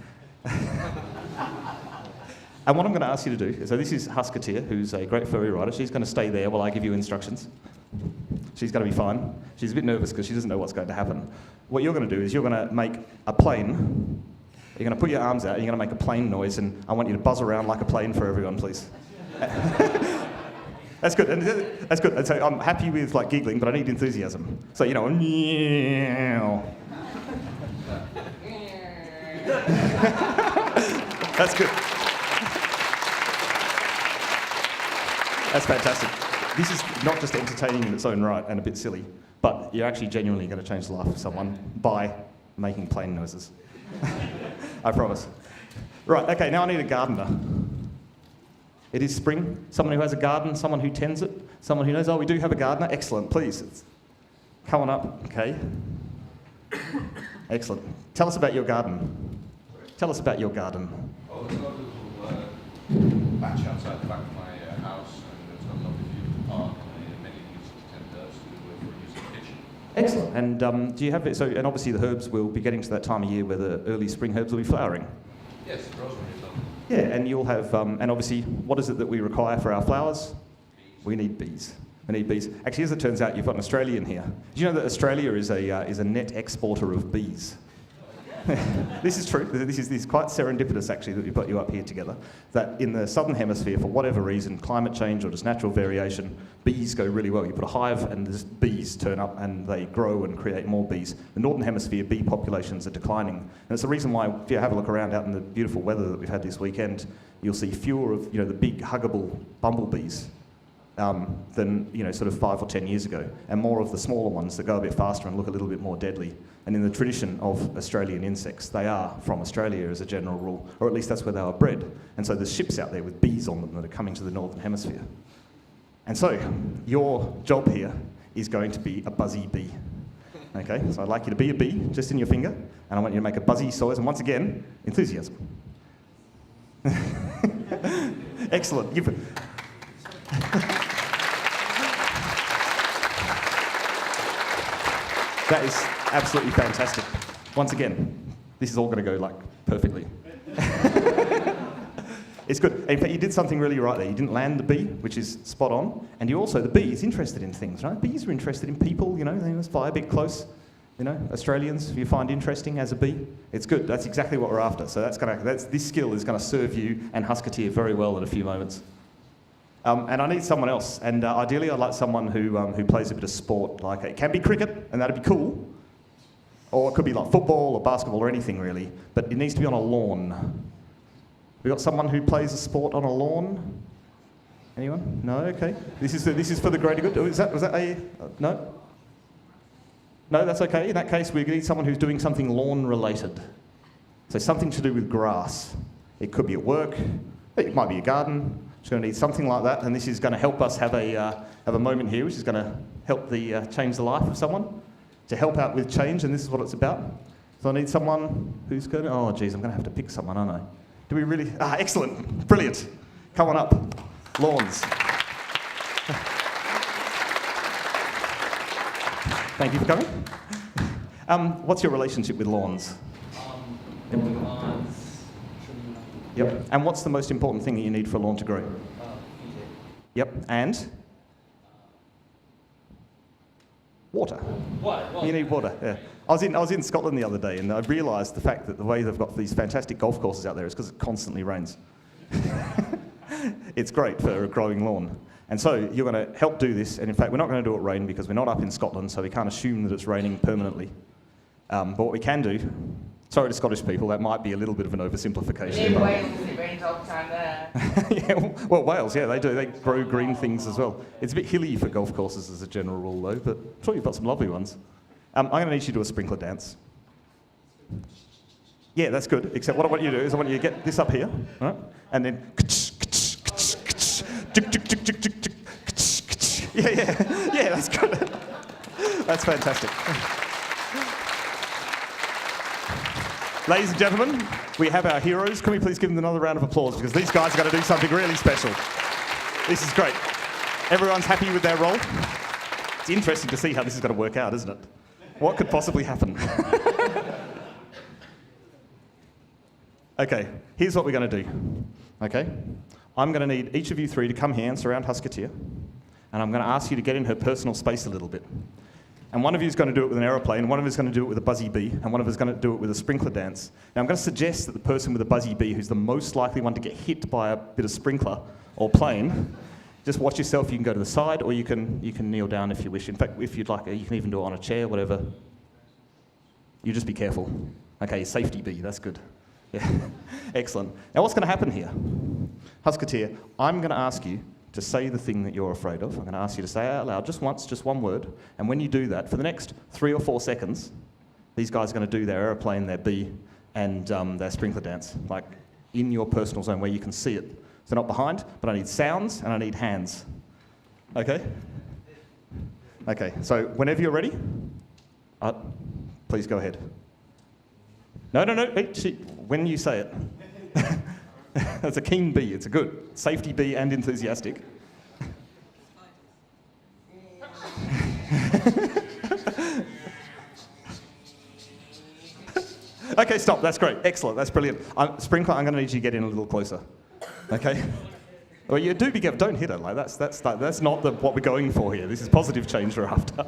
And what I'm going to ask you to do, so this is Husketeer, who's a great furry rider. She's going to stay there while I give you instructions. She's going to be fine. She's a bit nervous because she doesn't know what's going to happen. What you're going to do is you're going to make a plane. You're going to put your arms out and you're going to make a plane noise, and I want you to buzz around like a plane for everyone, please. That's good. That's good. And so I'm happy with giggling, but I need enthusiasm. So meow. That's good. That's fantastic. This is not just entertaining in its own right and a bit silly, but you're actually genuinely going to change the life of someone by making plane noises. I promise. Right, okay, now I need a gardener. It is spring. Someone who has a garden, someone who tends it, someone who knows, we do have a gardener. Excellent, please. Come on up, okay. Excellent. Tell us about your garden. Tell us about your garden. Oh, it's got a little patch outside the back of my house, and it's got a lovely view of the park, and many uses to tend herbs for use in the kitchen. Excellent. And do you have it? So, and obviously the herbs will be getting to that time of year where the early spring herbs will be flowering. Yes, rosemary is lovely. Yeah, and you'll have, and obviously, what is it that we require for our flowers? We need bees. We need bees. Actually, as it turns out, you've got an Australian here. Do you know that Australia is a net exporter of bees? This is true. This is quite serendipitous, actually, that we've got you up here together. That in the southern hemisphere, for whatever reason, climate change or just natural variation, bees go really well. You put a hive and there's bees turn up and they grow and create more bees. The northern hemisphere bee populations are declining. And it's the reason why, if you have a look around out in the beautiful weather that we've had this weekend, you'll see fewer of the big huggable bumblebees than sort of 5 or 10 years ago, and more of the smaller ones that go a bit faster and look a little bit more deadly. And in the tradition of Australian insects, they are from Australia as a general rule, or at least that's where they were bred. And so there's ships out there with bees on them that are coming to the northern hemisphere. And so your job here is going to be a buzzy bee. Okay, so I'd like you to be a bee just in your finger, and I want you to make a buzzy noise, and once again, enthusiasm. Excellent. That is absolutely fantastic. Once again, this is all going to go perfectly. It's good. In fact, you did something really right there. You didn't land the bee, which is spot on, and the bee is interested in things, right? Bees are interested in people, they must fly a bit close. Australians, if you find interesting as a bee, it's good. That's exactly what we're after. So this skill is going to serve you and Husketeer very well in a few moments. And I need someone else, and ideally I'd like someone who plays a bit of sport. It can be cricket, and that'd be cool. Or it could be like football or basketball or anything really, but it needs to be on a lawn. We got someone who plays a sport on a lawn? Anyone? No? Okay. This is for the greater good. Was that a... no? No, that's okay. In that case, we need someone who's doing something lawn-related. So something to do with grass. It could be at work. It might be a garden. It's going to need something like that, and this is going to help us have a moment here, which is going to help change the life of someone, to help out with change, and this is what it's about. So I need someone who's going to... oh, geez, I'm going to have to pick someone, aren't I? Do we really... excellent. Brilliant. Come on up. Lawns. Thank you for coming. What's your relationship with lawns? Growing lawns, trimming them. Yep. And what's the most important thing that you need for a lawn to grow? Feed it. Yep. And? Water. Water. You need water, yeah. I was in Scotland the other day, and I realised the fact that the way they've got these fantastic golf courses out there is because it constantly rains. It's great for a growing lawn. And so you're going to help do this, and in fact we're not going to do it rain because we're not up in Scotland, so we can't assume that it's raining permanently. But what we can do, sorry to Scottish people, that might be a little bit of an oversimplification. In Wales, it rains all the time there. Yeah, well, Wales, yeah, they do. They grow green things as well. It's a bit hilly for golf courses as a general rule, though, but I'm sure you've got some lovely ones. I'm going to need you to do a sprinkler dance. Yeah, that's good, except what I want you to do is I want you to get this up here, right? And then... yeah, that's good. That's fantastic. Ladies and gentlemen, we have our heroes. Can we please give them another round of applause, because these guys are going to do something really special. This is great. Everyone's happy with their role. It's interesting to see how this is going to work out, isn't it? What could possibly happen? Okay, here's what we're going to do. Okay? I'm going to need each of you three to come here and surround Husketeer, and I'm going to ask you to get in her personal space a little bit. And one of you is going to do it with an aeroplane, one of you is going to do it with a buzzy bee, and one of us is going to do it with a sprinkler dance. Now I'm going to suggest that the person with a buzzy bee, who's the most likely one to get hit by a bit of sprinkler or plane, just watch yourself. You can go to the side, or you can kneel down if you wish. In fact, if you'd like, you can even do it on a chair, whatever. You just be careful. Okay, safety bee, that's good. Yeah, excellent. Now what's going to happen here? Husketeer, I'm going to ask you to say the thing that you're afraid of. I'm going to ask you to say it out loud just once, just one word. And when you do that, for the next 3 or 4 seconds, these guys are going to do their aeroplane, their bee, and their sprinkler dance, like in your personal zone where you can see it. So not behind, but I need sounds and I need hands. Okay? Okay, so whenever you're ready, please go ahead. No, when you say it. That's a keen bee, it's a good safety bee and enthusiastic. Okay, stop, that's great, excellent, that's brilliant. Sprinkler, I'm going to need you to get in a little closer. Okay? Well, you do be careful, don't hit it, like that's not what we're going for here. This is positive change we're after.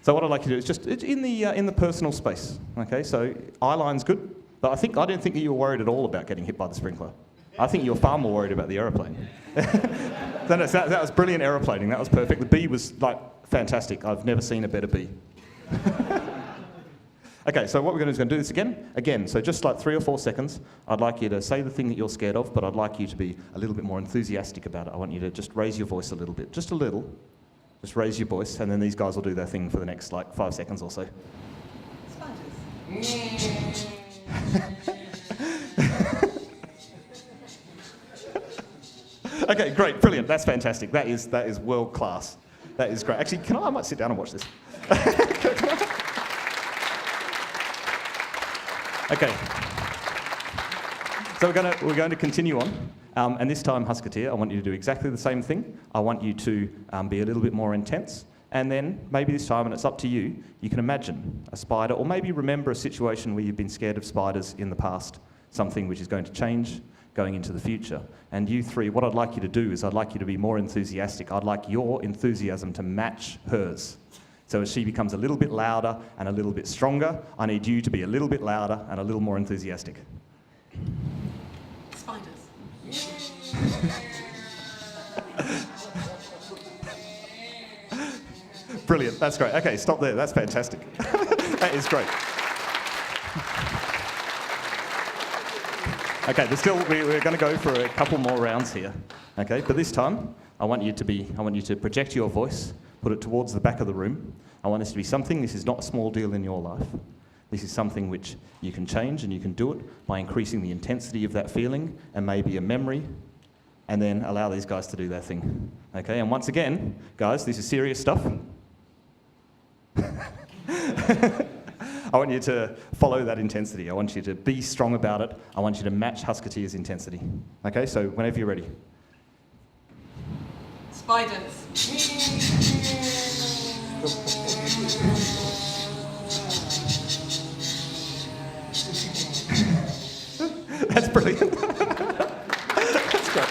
So what I'd like you to do is just in the personal space. Okay, so eye line's good, but I didn't think that you were worried at all about getting hit by the sprinkler. I think you were far more worried about the aeroplane. That was brilliant aeroplaning. That was perfect. The bee was like fantastic. I've never seen a better bee. Okay, so what we're going to do is do this again. So just like 3 or 4 seconds, I'd like you to say the thing that you're scared of, but I'd like you to be a little bit more enthusiastic about it. I want you to just raise your voice a little bit, just a little. Just raise your voice, and then these guys will do their thing for the next, 5 seconds or so. Spiders. Okay, great, brilliant. That's fantastic. That is world class. That is great. Actually, I might sit down and watch this. Okay. So we're going to continue on. And this time, Husketeer, I want you to do exactly the same thing. I want you to be a little bit more intense. And then, maybe this time, and it's up to you, you can imagine a spider, or maybe remember a situation where you've been scared of spiders in the past, something which is going to change going into the future. And you three, what I'd like you to do is I'd like you to be more enthusiastic. I'd like your enthusiasm to match hers. So as she becomes a little bit louder and a little bit stronger, I need you to be a little bit louder and a little more enthusiastic. Spiders. Brilliant, that's great. Okay, stop there, that's fantastic. That is great. Okay, we're going to go for a couple more rounds here. Okay, but this time I want you to project your voice, put it towards the back of the room. I want this to be something. This is not a small deal in your life. This is something which you can change, and you can do it by increasing the intensity of that feeling and maybe a memory, and then allow these guys to do their thing. Okay, and once again, guys, this is serious stuff. I want you to follow that intensity. I want you to be strong about it. I want you to match Husketeer's intensity. Okay, so whenever you're ready. Spiders. That's brilliant. That's great.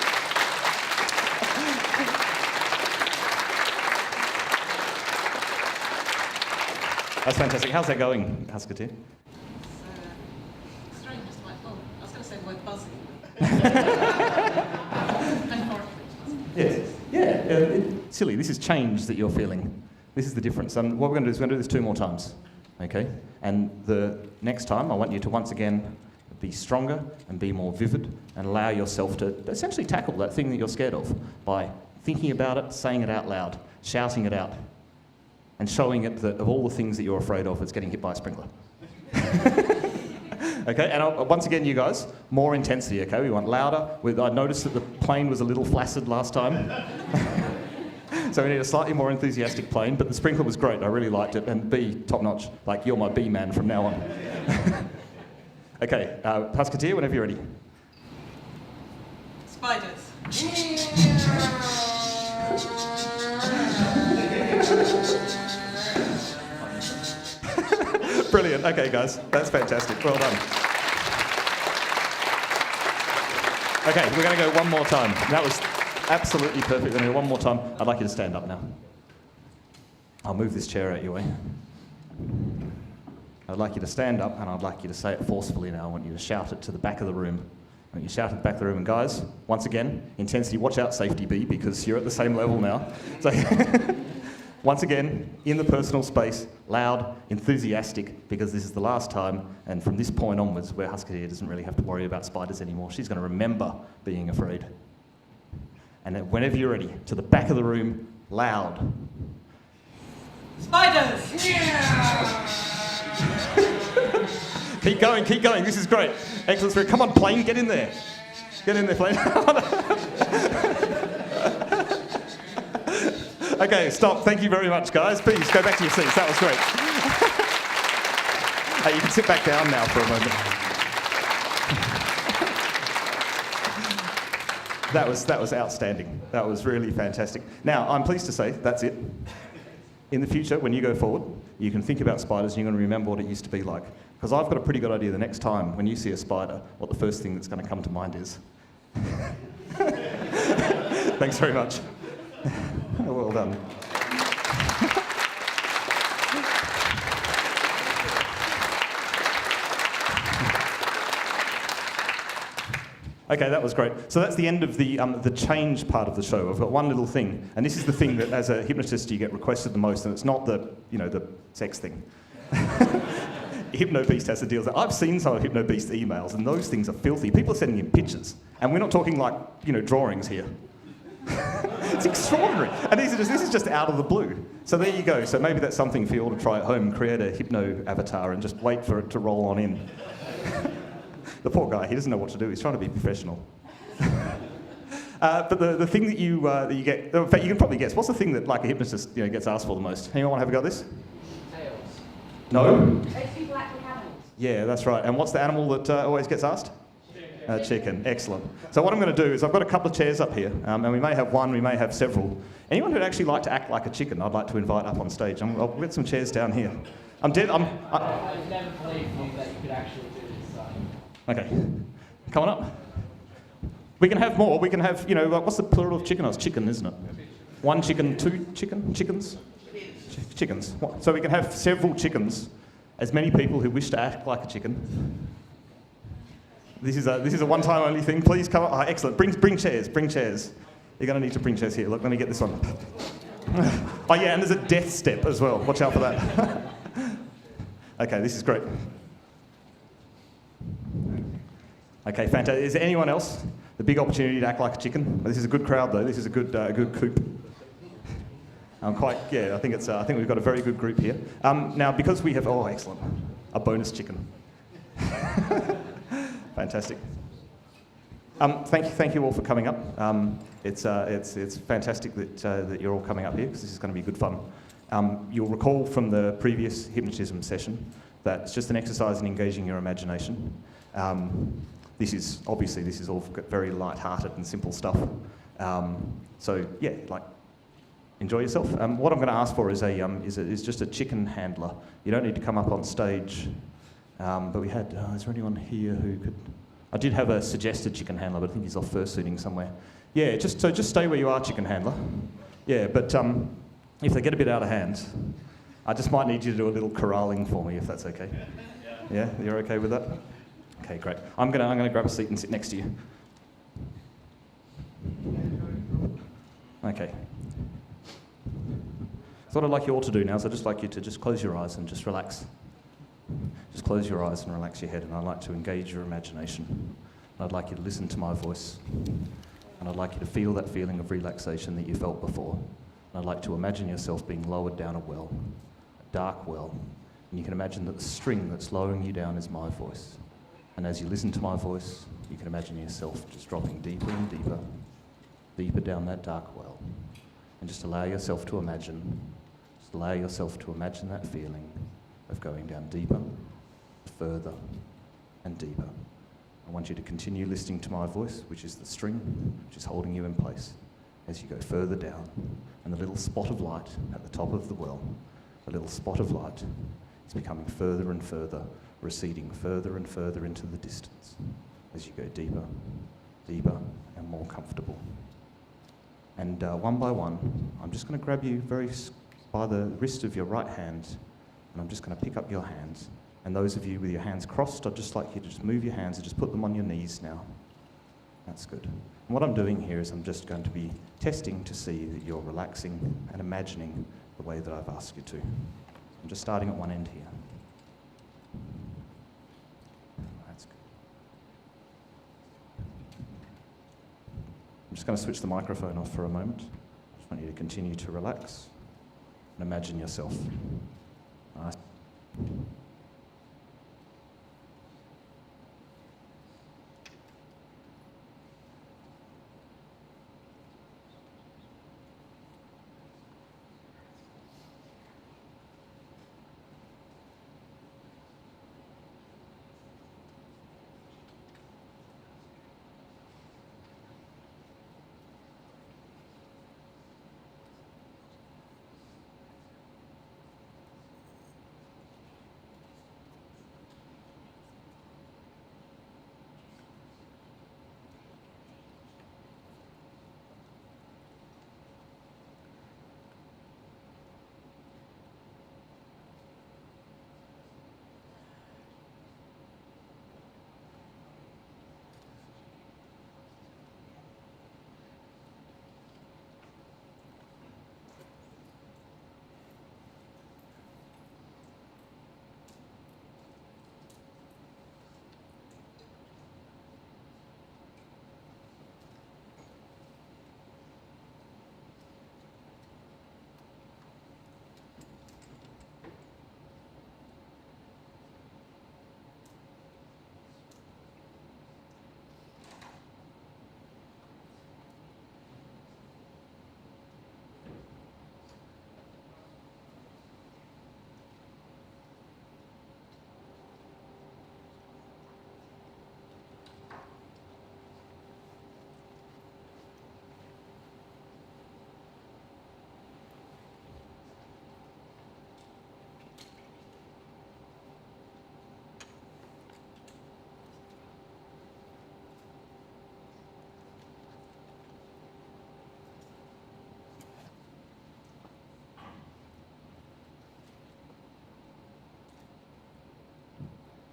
That's fantastic. How's that going, Husketeer? It's strange, just like, oh, I was going to say the word buzzy. Yes. Silly. This is change that you're feeling. This is the difference. What we're going to do is we're going to do this 2 more times. Okay? And the next time, I want you to once again be stronger and be more vivid and allow yourself to essentially tackle that thing that you're scared of by thinking about it, saying it out loud, shouting it out, and showing it that of all the things that you're afraid of, it's getting hit by a sprinkler. Okay, and once again, you guys, more intensity, okay? We want louder. I noticed that the plane was a little flaccid last time. So we need a slightly more enthusiastic plane, but the sprinkler was great. I really liked it. And B, top notch. Like, you're my B man from now on. Okay, Husketeer, whenever you're ready. Spiders. Brilliant. Okay, guys, that's fantastic. Well done. Okay, we're going to go one more time. That was absolutely perfect. We're going to go one more time. I'd like you to stand up now. I'll move this chair out your way. I'd like you to stand up, and I'd like you to say it forcefully now. I want you to shout it to the back of the room. I want you to shout at the back of the room. And guys, once again, intensity. Watch out, safety B, because you're at the same level now. So once again, in the personal space, loud, enthusiastic, because this is the last time, and from this point onwards, where Husketeer doesn't really have to worry about spiders anymore. She's going to remember being afraid. And then whenever you're ready, to the back of the room, loud. Spiders! Keep going, keep going. This is great. Excellent spirit. Come on, plane, get in there. Get in there, plane. Okay, stop. Thank you very much, guys. Please go back to your seats. That was great. You can sit back down now for a moment. That was outstanding. That was really fantastic. Now, I'm pleased to say that's it. In the future, when you go forward, you can think about spiders and you're going to remember what it used to be like. Because I've got a pretty good idea the next time when you see a spider, what the first thing that's going to come to mind is. Thanks very much. Well done. Okay, that was great. So that's the end of the change part of the show. I've got one little thing, and this is the thing that, as a hypnotist, you get requested the most, and it's not the sex thing. HypnoBeast has to deal with that. I've seen some of HypnoBeast's emails, and those things are filthy. People are sending him pictures, and we're not talking like drawings here. It's extraordinary, and this is just out of the blue. So there you go. So maybe that's something for you all to try at home. Create a hypno avatar and just wait for it to roll on in. The poor guy, he doesn't know what to do. He's trying to be professional. But the thing that you get, in fact, you can probably guess. What's the thing that, like, a hypnotist gets asked for the most? Anyone want to have a go at this? Tails. No? Those people act like animals. Yeah, that's right. And what's the animal that always gets asked? Chicken. Excellent. So what I'm going to do is I've got a couple of chairs up here, and we may have one, we may have several. Anyone who'd actually like to act like a chicken, I'd like to invite up on stage. I'll get some chairs down here. I've never believed that you could actually do this. Okay. Come on up. We can have more. We can have, what's the plural of chicken? Oh, it's chicken, isn't it? One chicken, two chickens? Chickens. So we can have several chickens, as many people who wish to act like a chicken. This is a one-time only thing. Please come up. Oh, excellent. Bring chairs. Bring chairs. You're going to need to bring chairs here. Look, let me get this one. Oh, yeah, and there's a death step as well. Watch out for that. Okay, this is great. Okay, fantastic. Is there anyone else? The big opportunity to act like a chicken. This is a good crowd, though. This is a good coop. I think we've got a very good group here. Now, because we have, oh, excellent, a bonus chicken. Fantastic. Thank you all for coming up. It's fantastic that you're all coming up here because this is going to be good fun. You'll recall from the previous hypnotism session that it's just an exercise in engaging your imagination. This is all very light-hearted and simple stuff. So yeah, enjoy yourself. What I'm going to ask for is just a chicken handler. You don't need to come up on stage. But we had, is there anyone here who could? I did have a suggested chicken handler, but I think he's off fursuiting somewhere. Yeah, just stay where you are, chicken handler. Yeah, but if they get a bit out of hand, I just might need you to do a little corralling for me, if that's okay. Yeah, you're okay with that? Okay, great. I'm gonna grab a seat and sit next to you. Okay. So what I'd like you all to do now is I'd just like you to just close your eyes and just relax. Just close your eyes and relax your head, and I'd like to engage your imagination. And I'd like you to listen to my voice, and I'd like you to feel that feeling of relaxation that you felt before. And I'd like to imagine yourself being lowered down a well, a dark well, and you can imagine that the string that's lowering you down is my voice. And as you listen to my voice, you can imagine yourself just dropping deeper and deeper, deeper down that dark well. And just allow yourself to imagine that feeling of going down deeper, further, and deeper. I want you to continue listening to my voice, which is the string, which is holding you in place as you go further down. And the little spot of light at the top of the well, the little spot of light is becoming further and further, receding further and further into the distance as you go deeper, deeper, and more comfortable. And one by one, I'm just going to grab you by the wrist of your right hand, and I'm just going to pick up your hands. And those of you with your hands crossed, I'd just like you to just move your hands and just put them on your knees now. That's good. And what I'm doing here is I'm just going to be testing to see that you're relaxing and imagining the way that I've asked you to. I'm just starting at one end here. That's good. I'm just going to switch the microphone off for a moment. I just want you to continue to relax and imagine yourself. Nice.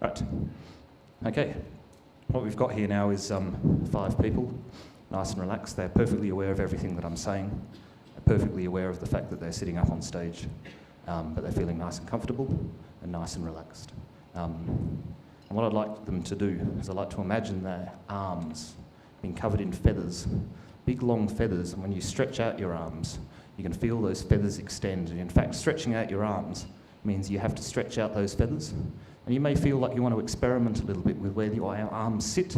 Right. Okay. What we've got here now is 5 people, nice and relaxed. They're perfectly aware of everything that I'm saying. They're perfectly aware of the fact that they're sitting up on stage, but they're feeling nice and comfortable. and nice and relaxed. And what I'd like them to do is I'd like to imagine their arms being covered in feathers, big long feathers, and when you stretch out your arms, you can feel those feathers extend. And in fact, stretching out your arms means you have to stretch out those feathers. And you may feel like you want to experiment a little bit with where your arms sit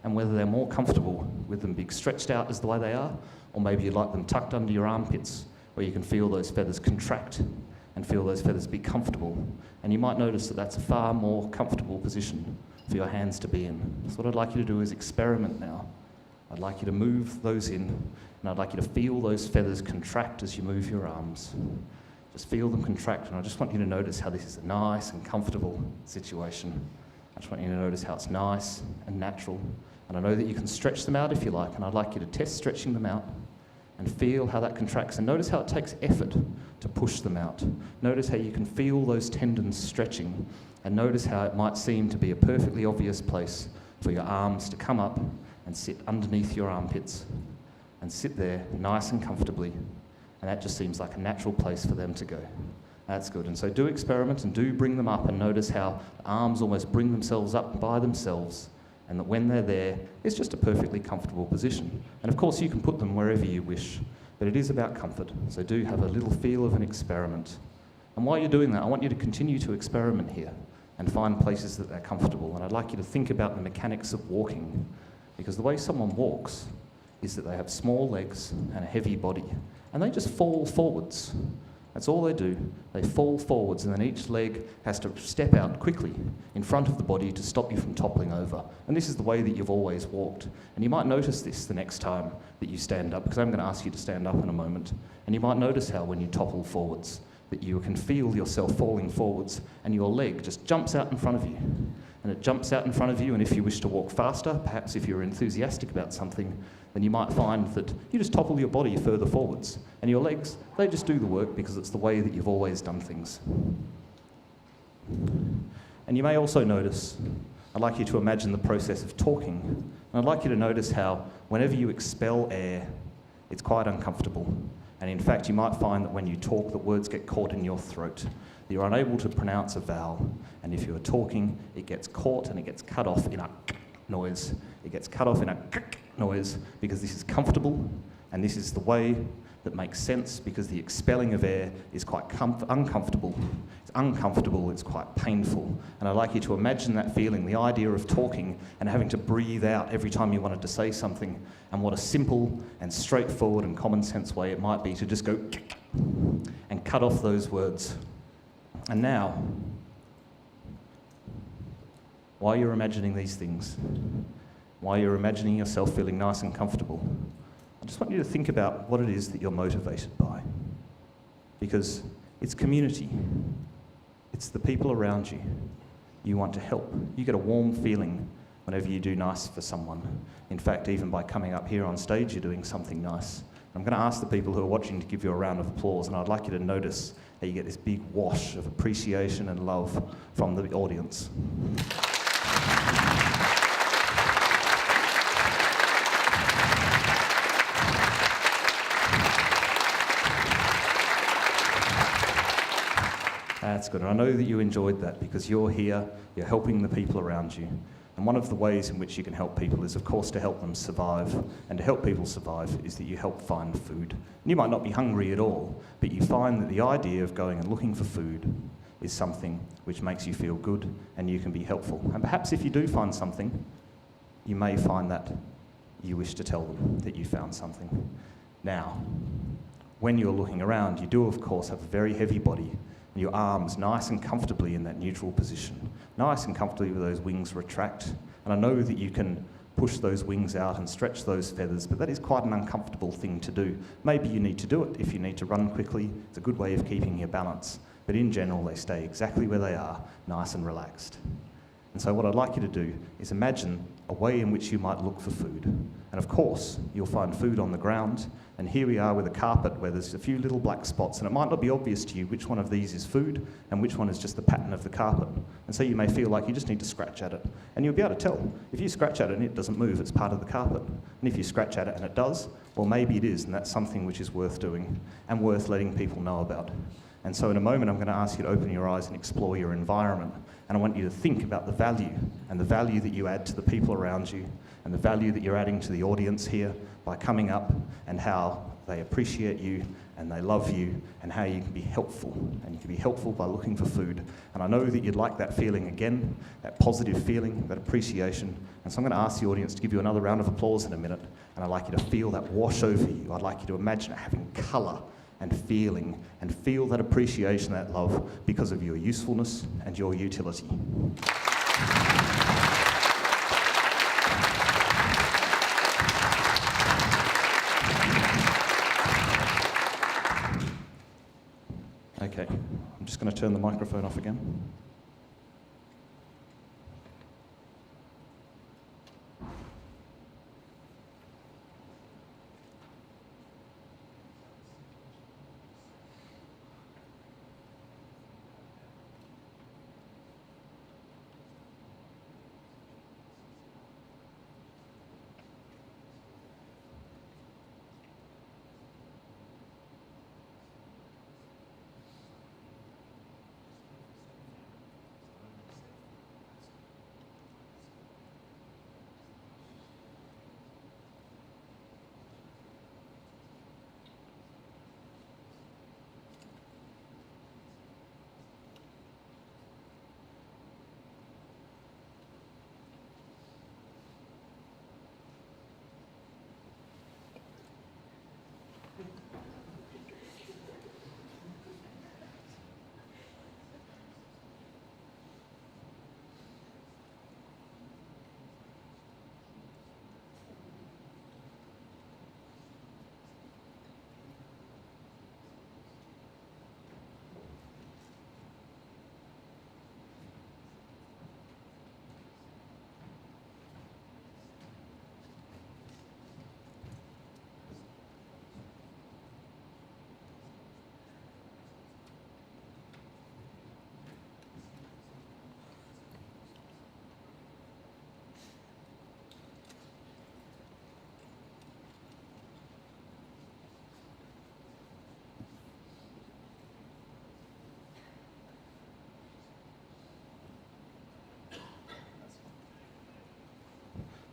and whether they're more comfortable with them being stretched out as the way they are, or maybe you'd like them tucked under your armpits where you can feel those feathers contract and feel those feathers be comfortable. And you might notice that that's a far more comfortable position for your hands to be in. So what I'd like you to do is experiment now. I'd like you to move those in, and I'd like you to feel those feathers contract as you move your arms. Just feel them contract, and I just want you to notice how this is a nice and comfortable situation. I just want you to notice how it's nice and natural. And I know that you can stretch them out if you like, and I'd like you to test stretching them out and feel how that contracts. And notice how it takes effort to push them out. Notice how you can feel those tendons stretching, and notice how it might seem to be a perfectly obvious place for your arms to come up and sit underneath your armpits and sit there nice and comfortably. And that just seems like a natural place for them to go. That's good. And so do experiment and do bring them up, and notice how the arms almost bring themselves up by themselves, and that when they're there, it's just a perfectly comfortable position. And of course you can put them wherever you wish, but it is about comfort. So do have a little feel of an experiment. And while you're doing that, I want you to continue to experiment here and find places that they're comfortable. And I'd like you to think about the mechanics of walking, because the way someone walks is that they have small legs and a heavy body, and they just fall forwards. That's all they do. They fall forwards, and then each leg has to step out quickly in front of the body to stop you from toppling over. And this is the way that you've always walked. And you might notice this the next time that you stand up, because I'm going to ask you to stand up in a moment. And you might notice how when you topple forwards, that you can feel yourself falling forwards, and your leg just jumps out in front of you. And it jumps out in front of you, and if you wish to walk faster, perhaps if you're enthusiastic about something, then you might find that you just topple your body further forwards. And your legs, they just do the work because it's the way that you've always done things. And you may also notice, I'd like you to imagine the process of talking. And I'd like you to notice how whenever you expel air, it's quite uncomfortable. And in fact, you might find that when you talk, the words get caught in your throat. You're unable to pronounce a vowel. And if you're talking, it gets caught and it gets cut off in a noise. It gets cut off in a noise because this is comfortable, and this is the way that makes sense, because the expelling of air is quite uncomfortable. It's uncomfortable, it's quite painful. And I'd like you to imagine that feeling, the idea of talking and having to breathe out every time you wanted to say something, and what a simple and straightforward and common sense way it might be to just go and cut off those words. And now, while you're imagining these things, while you're imagining yourself feeling nice and comfortable, I just want you to think about what it is that you're motivated by. Because it's community. It's the people around you. You want to help. You get a warm feeling whenever you do nice for someone. In fact, even by coming up here on stage, you're doing something nice. I'm going to ask the people who are watching to give you a round of applause, and I'd like you to notice how you get this big wash of appreciation and love from the audience. That's good. And I know that you enjoyed that because you're here, you're helping the people around you. And one of the ways in which you can help people is, of course, to help them survive. And to help people survive is that you help find food. And you might not be hungry at all, but you find that the idea of going and looking for food is something which makes you feel good and you can be helpful. And perhaps if you do find something, you may find that you wish to tell them that you found something. Now, when you're looking around, you do, of course, have a very heavy body, and your arms nice and comfortably in that neutral position. Nice and comfortably with those wings retract. And I know that you can push those wings out and stretch those feathers, but that is quite an uncomfortable thing to do. Maybe you need to do it if you need to run quickly. It's a good way of keeping your balance. But in general, they stay exactly where they are, nice and relaxed. And so what I'd like you to do is imagine a way in which you might look for food. And of course, you'll find food on the ground. And here we are with a carpet where there's a few little black spots, and it might not be obvious to you which one of these is food and which one is just the pattern of the carpet. And so you may feel like you just need to scratch at it. And you'll be able to tell. If you scratch at it and it doesn't move, it's part of the carpet. And if you scratch at it and it does, well, maybe it is, and that's something which is worth doing and worth letting people know about. And so in a moment, I'm going to ask you to open your eyes and explore your environment. And I want you to think about the value and the value that you add to the people around you and the value that you're adding to the audience here by coming up, and how they appreciate you and they love you, and how you can be helpful. And you can be helpful by looking for food. And I know that you'd like that feeling again, that positive feeling, that appreciation. And so I'm going to ask the audience to give you another round of applause in a minute. And I'd like you to feel that wash over you. I'd like you to imagine it having colour and feeling, and feel that appreciation, that love, because of your usefulness and your utility. Okay, I'm just going to turn the microphone off again.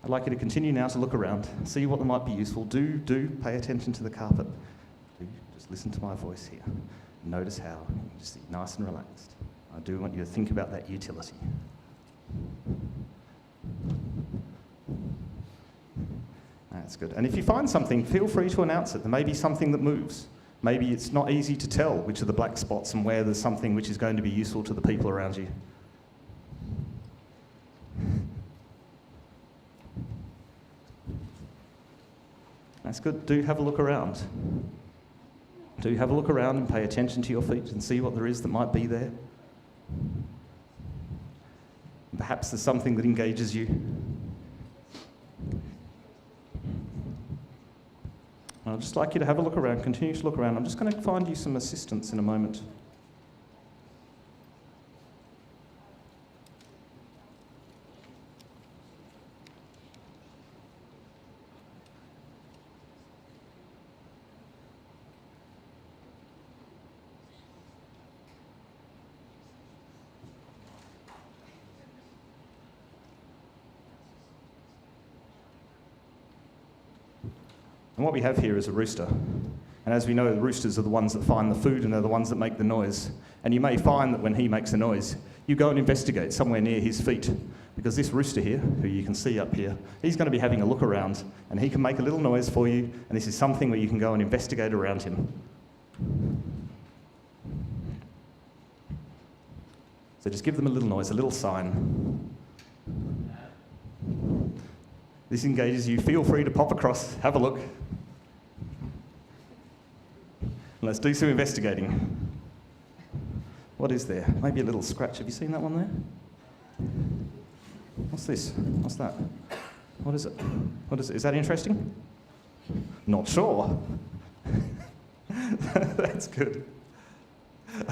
I'd like you to continue now to look around, see what might be useful. Do pay attention to the carpet. Do just listen to my voice here. Notice how you just sit nice and relaxed. I do want you to think about that utility. That's good. And if you find something, feel free to announce it. There may be something that moves. Maybe it's not easy to tell which are the black spots and where there's something which is going to be useful to the people around you. That's good. Do have a look around. Do have a look around and pay attention to your feet and see what there is that might be there. Perhaps there's something that engages you. I'd just like you to have a look around, continue to look around. I'm just going to find you some assistance in a moment. And what we have here is a rooster. And as we know, the roosters are the ones that find the food and they're the ones that make the noise. And you may find that when he makes a noise, you go and investigate somewhere near his feet. Because this rooster here, who you can see up here, he's going to be having a look around and he can make a little noise for you, and this is something where you can go and investigate around him. So just give them a little noise, a little sign. This engages you. Feel free to pop across, have a look. Let's do some investigating. What is there? Maybe a little scratch. Have you seen that one there? What's this? What's that? What is it? What is it? Is that interesting? Not sure. That's good.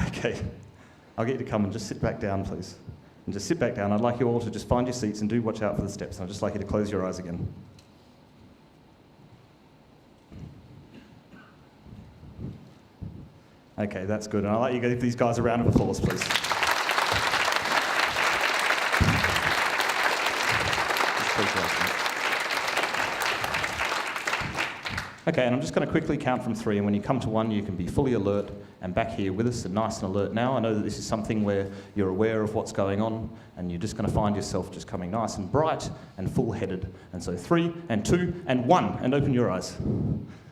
Okay. I'll get you to come and just sit back down, please. And just sit back down. I'd like you all to just find your seats and do watch out for the steps. And I'd just like you to close your eyes again. Okay, that's good. And I'd like you to give these guys a round of applause, please. Okay, and I'm just going to quickly count from 3, and when you come to 1, you can be fully alert and back here with us and nice and alert now. I know that this is something where you're aware of what's going on, and you're just going to find yourself just coming nice and bright and full-headed. And so 3 and 2 and 1, and open your eyes.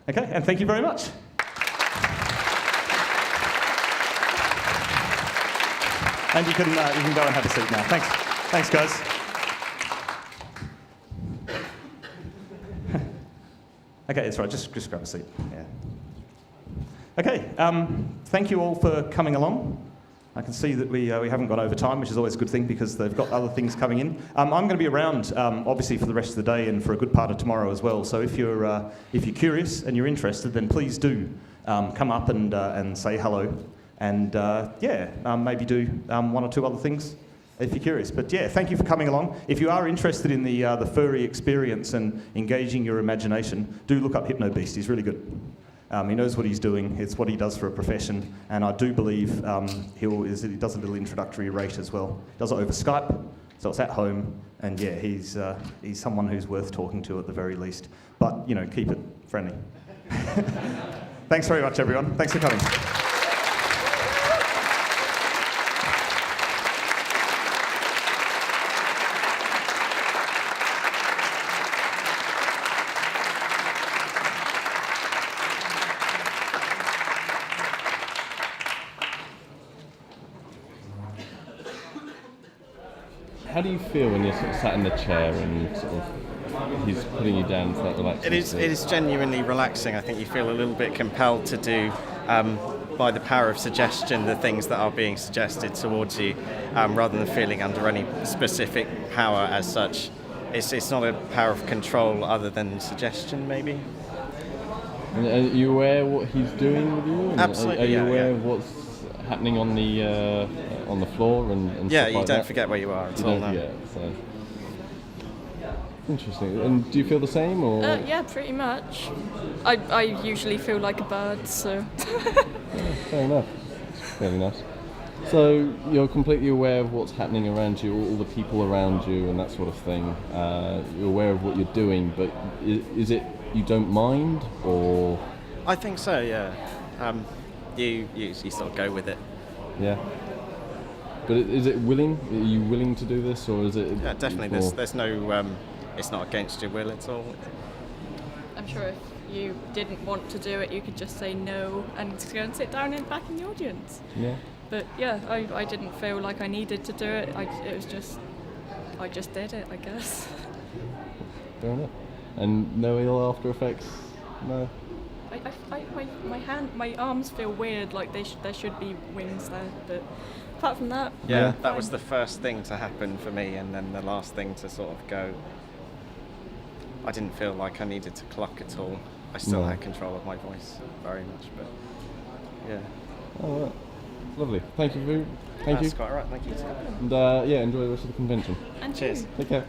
Okay, and thank you very much. And you can go and have a seat now. Thanks, guys. Okay, it's right. Just grab a seat. Yeah. Okay. Thank you all for coming along. I can see that we haven't gone over time, which is always a good thing because they've got other things coming in. I'm going to be around, obviously, for the rest of the day and for a good part of tomorrow as well. So if you're curious and you're interested, then please do come up and say hello, and maybe do 1 or 2 other things if you're curious. But yeah, thank you for coming along. If you are interested in the furry experience and engaging your imagination, do look up Hypnobeast. He's really good. He knows what he's doing. It's what he does for a profession, and I do believe he does a little introductory rate as well. He does it over Skype, so it's at home, and yeah, he's someone who's worth talking to at the very least. But keep it friendly. Thanks very much, everyone. Thanks for coming. How do you feel when you're sort of sat in the chair and sort of he's putting you down for that relaxing? It is genuinely relaxing. I think you feel a little bit compelled to do, by the power of suggestion, the things that are being suggested towards you, rather than feeling under any specific power as such. It's not a power of control other than suggestion, maybe. And are you aware what he's doing with you? And Absolutely. Are you aware of what's happening on the floor and yeah, stuff you like don't that? forget where you are at You all. don't forget. So. Interesting. And do you feel the same, or? Yeah, pretty much. I usually feel like a bird, so. Yeah, fair enough. Fairly nice. So you're completely aware of what's happening around you, all the people around you, and that sort of thing. You're aware of what you're doing, but is it you don't mind, or? I think so. Yeah. You sort of go with it. Yeah. But is it willing? Are you willing to do this, or is it? Yeah, definitely. There's no. It's not against your will at all. I'm sure if you didn't want to do it, you could just say no and go and sit down back in the audience. Yeah. But yeah, I didn't feel like I needed to do it. I just did it, I guess. Fair enough. And no ill after effects? No. My arms feel weird. Like there should be wings there, but apart from that, Yeah, that fine. was the first thing to happen for me, and then the last thing to sort of go. I didn't feel like I needed to cluck at all. I still had control of my voice very much, but yeah. All right. Lovely. Thank you. Thank you. That's quite all right. Thank you. And enjoy the rest of the convention. And Cheers. you. Take care.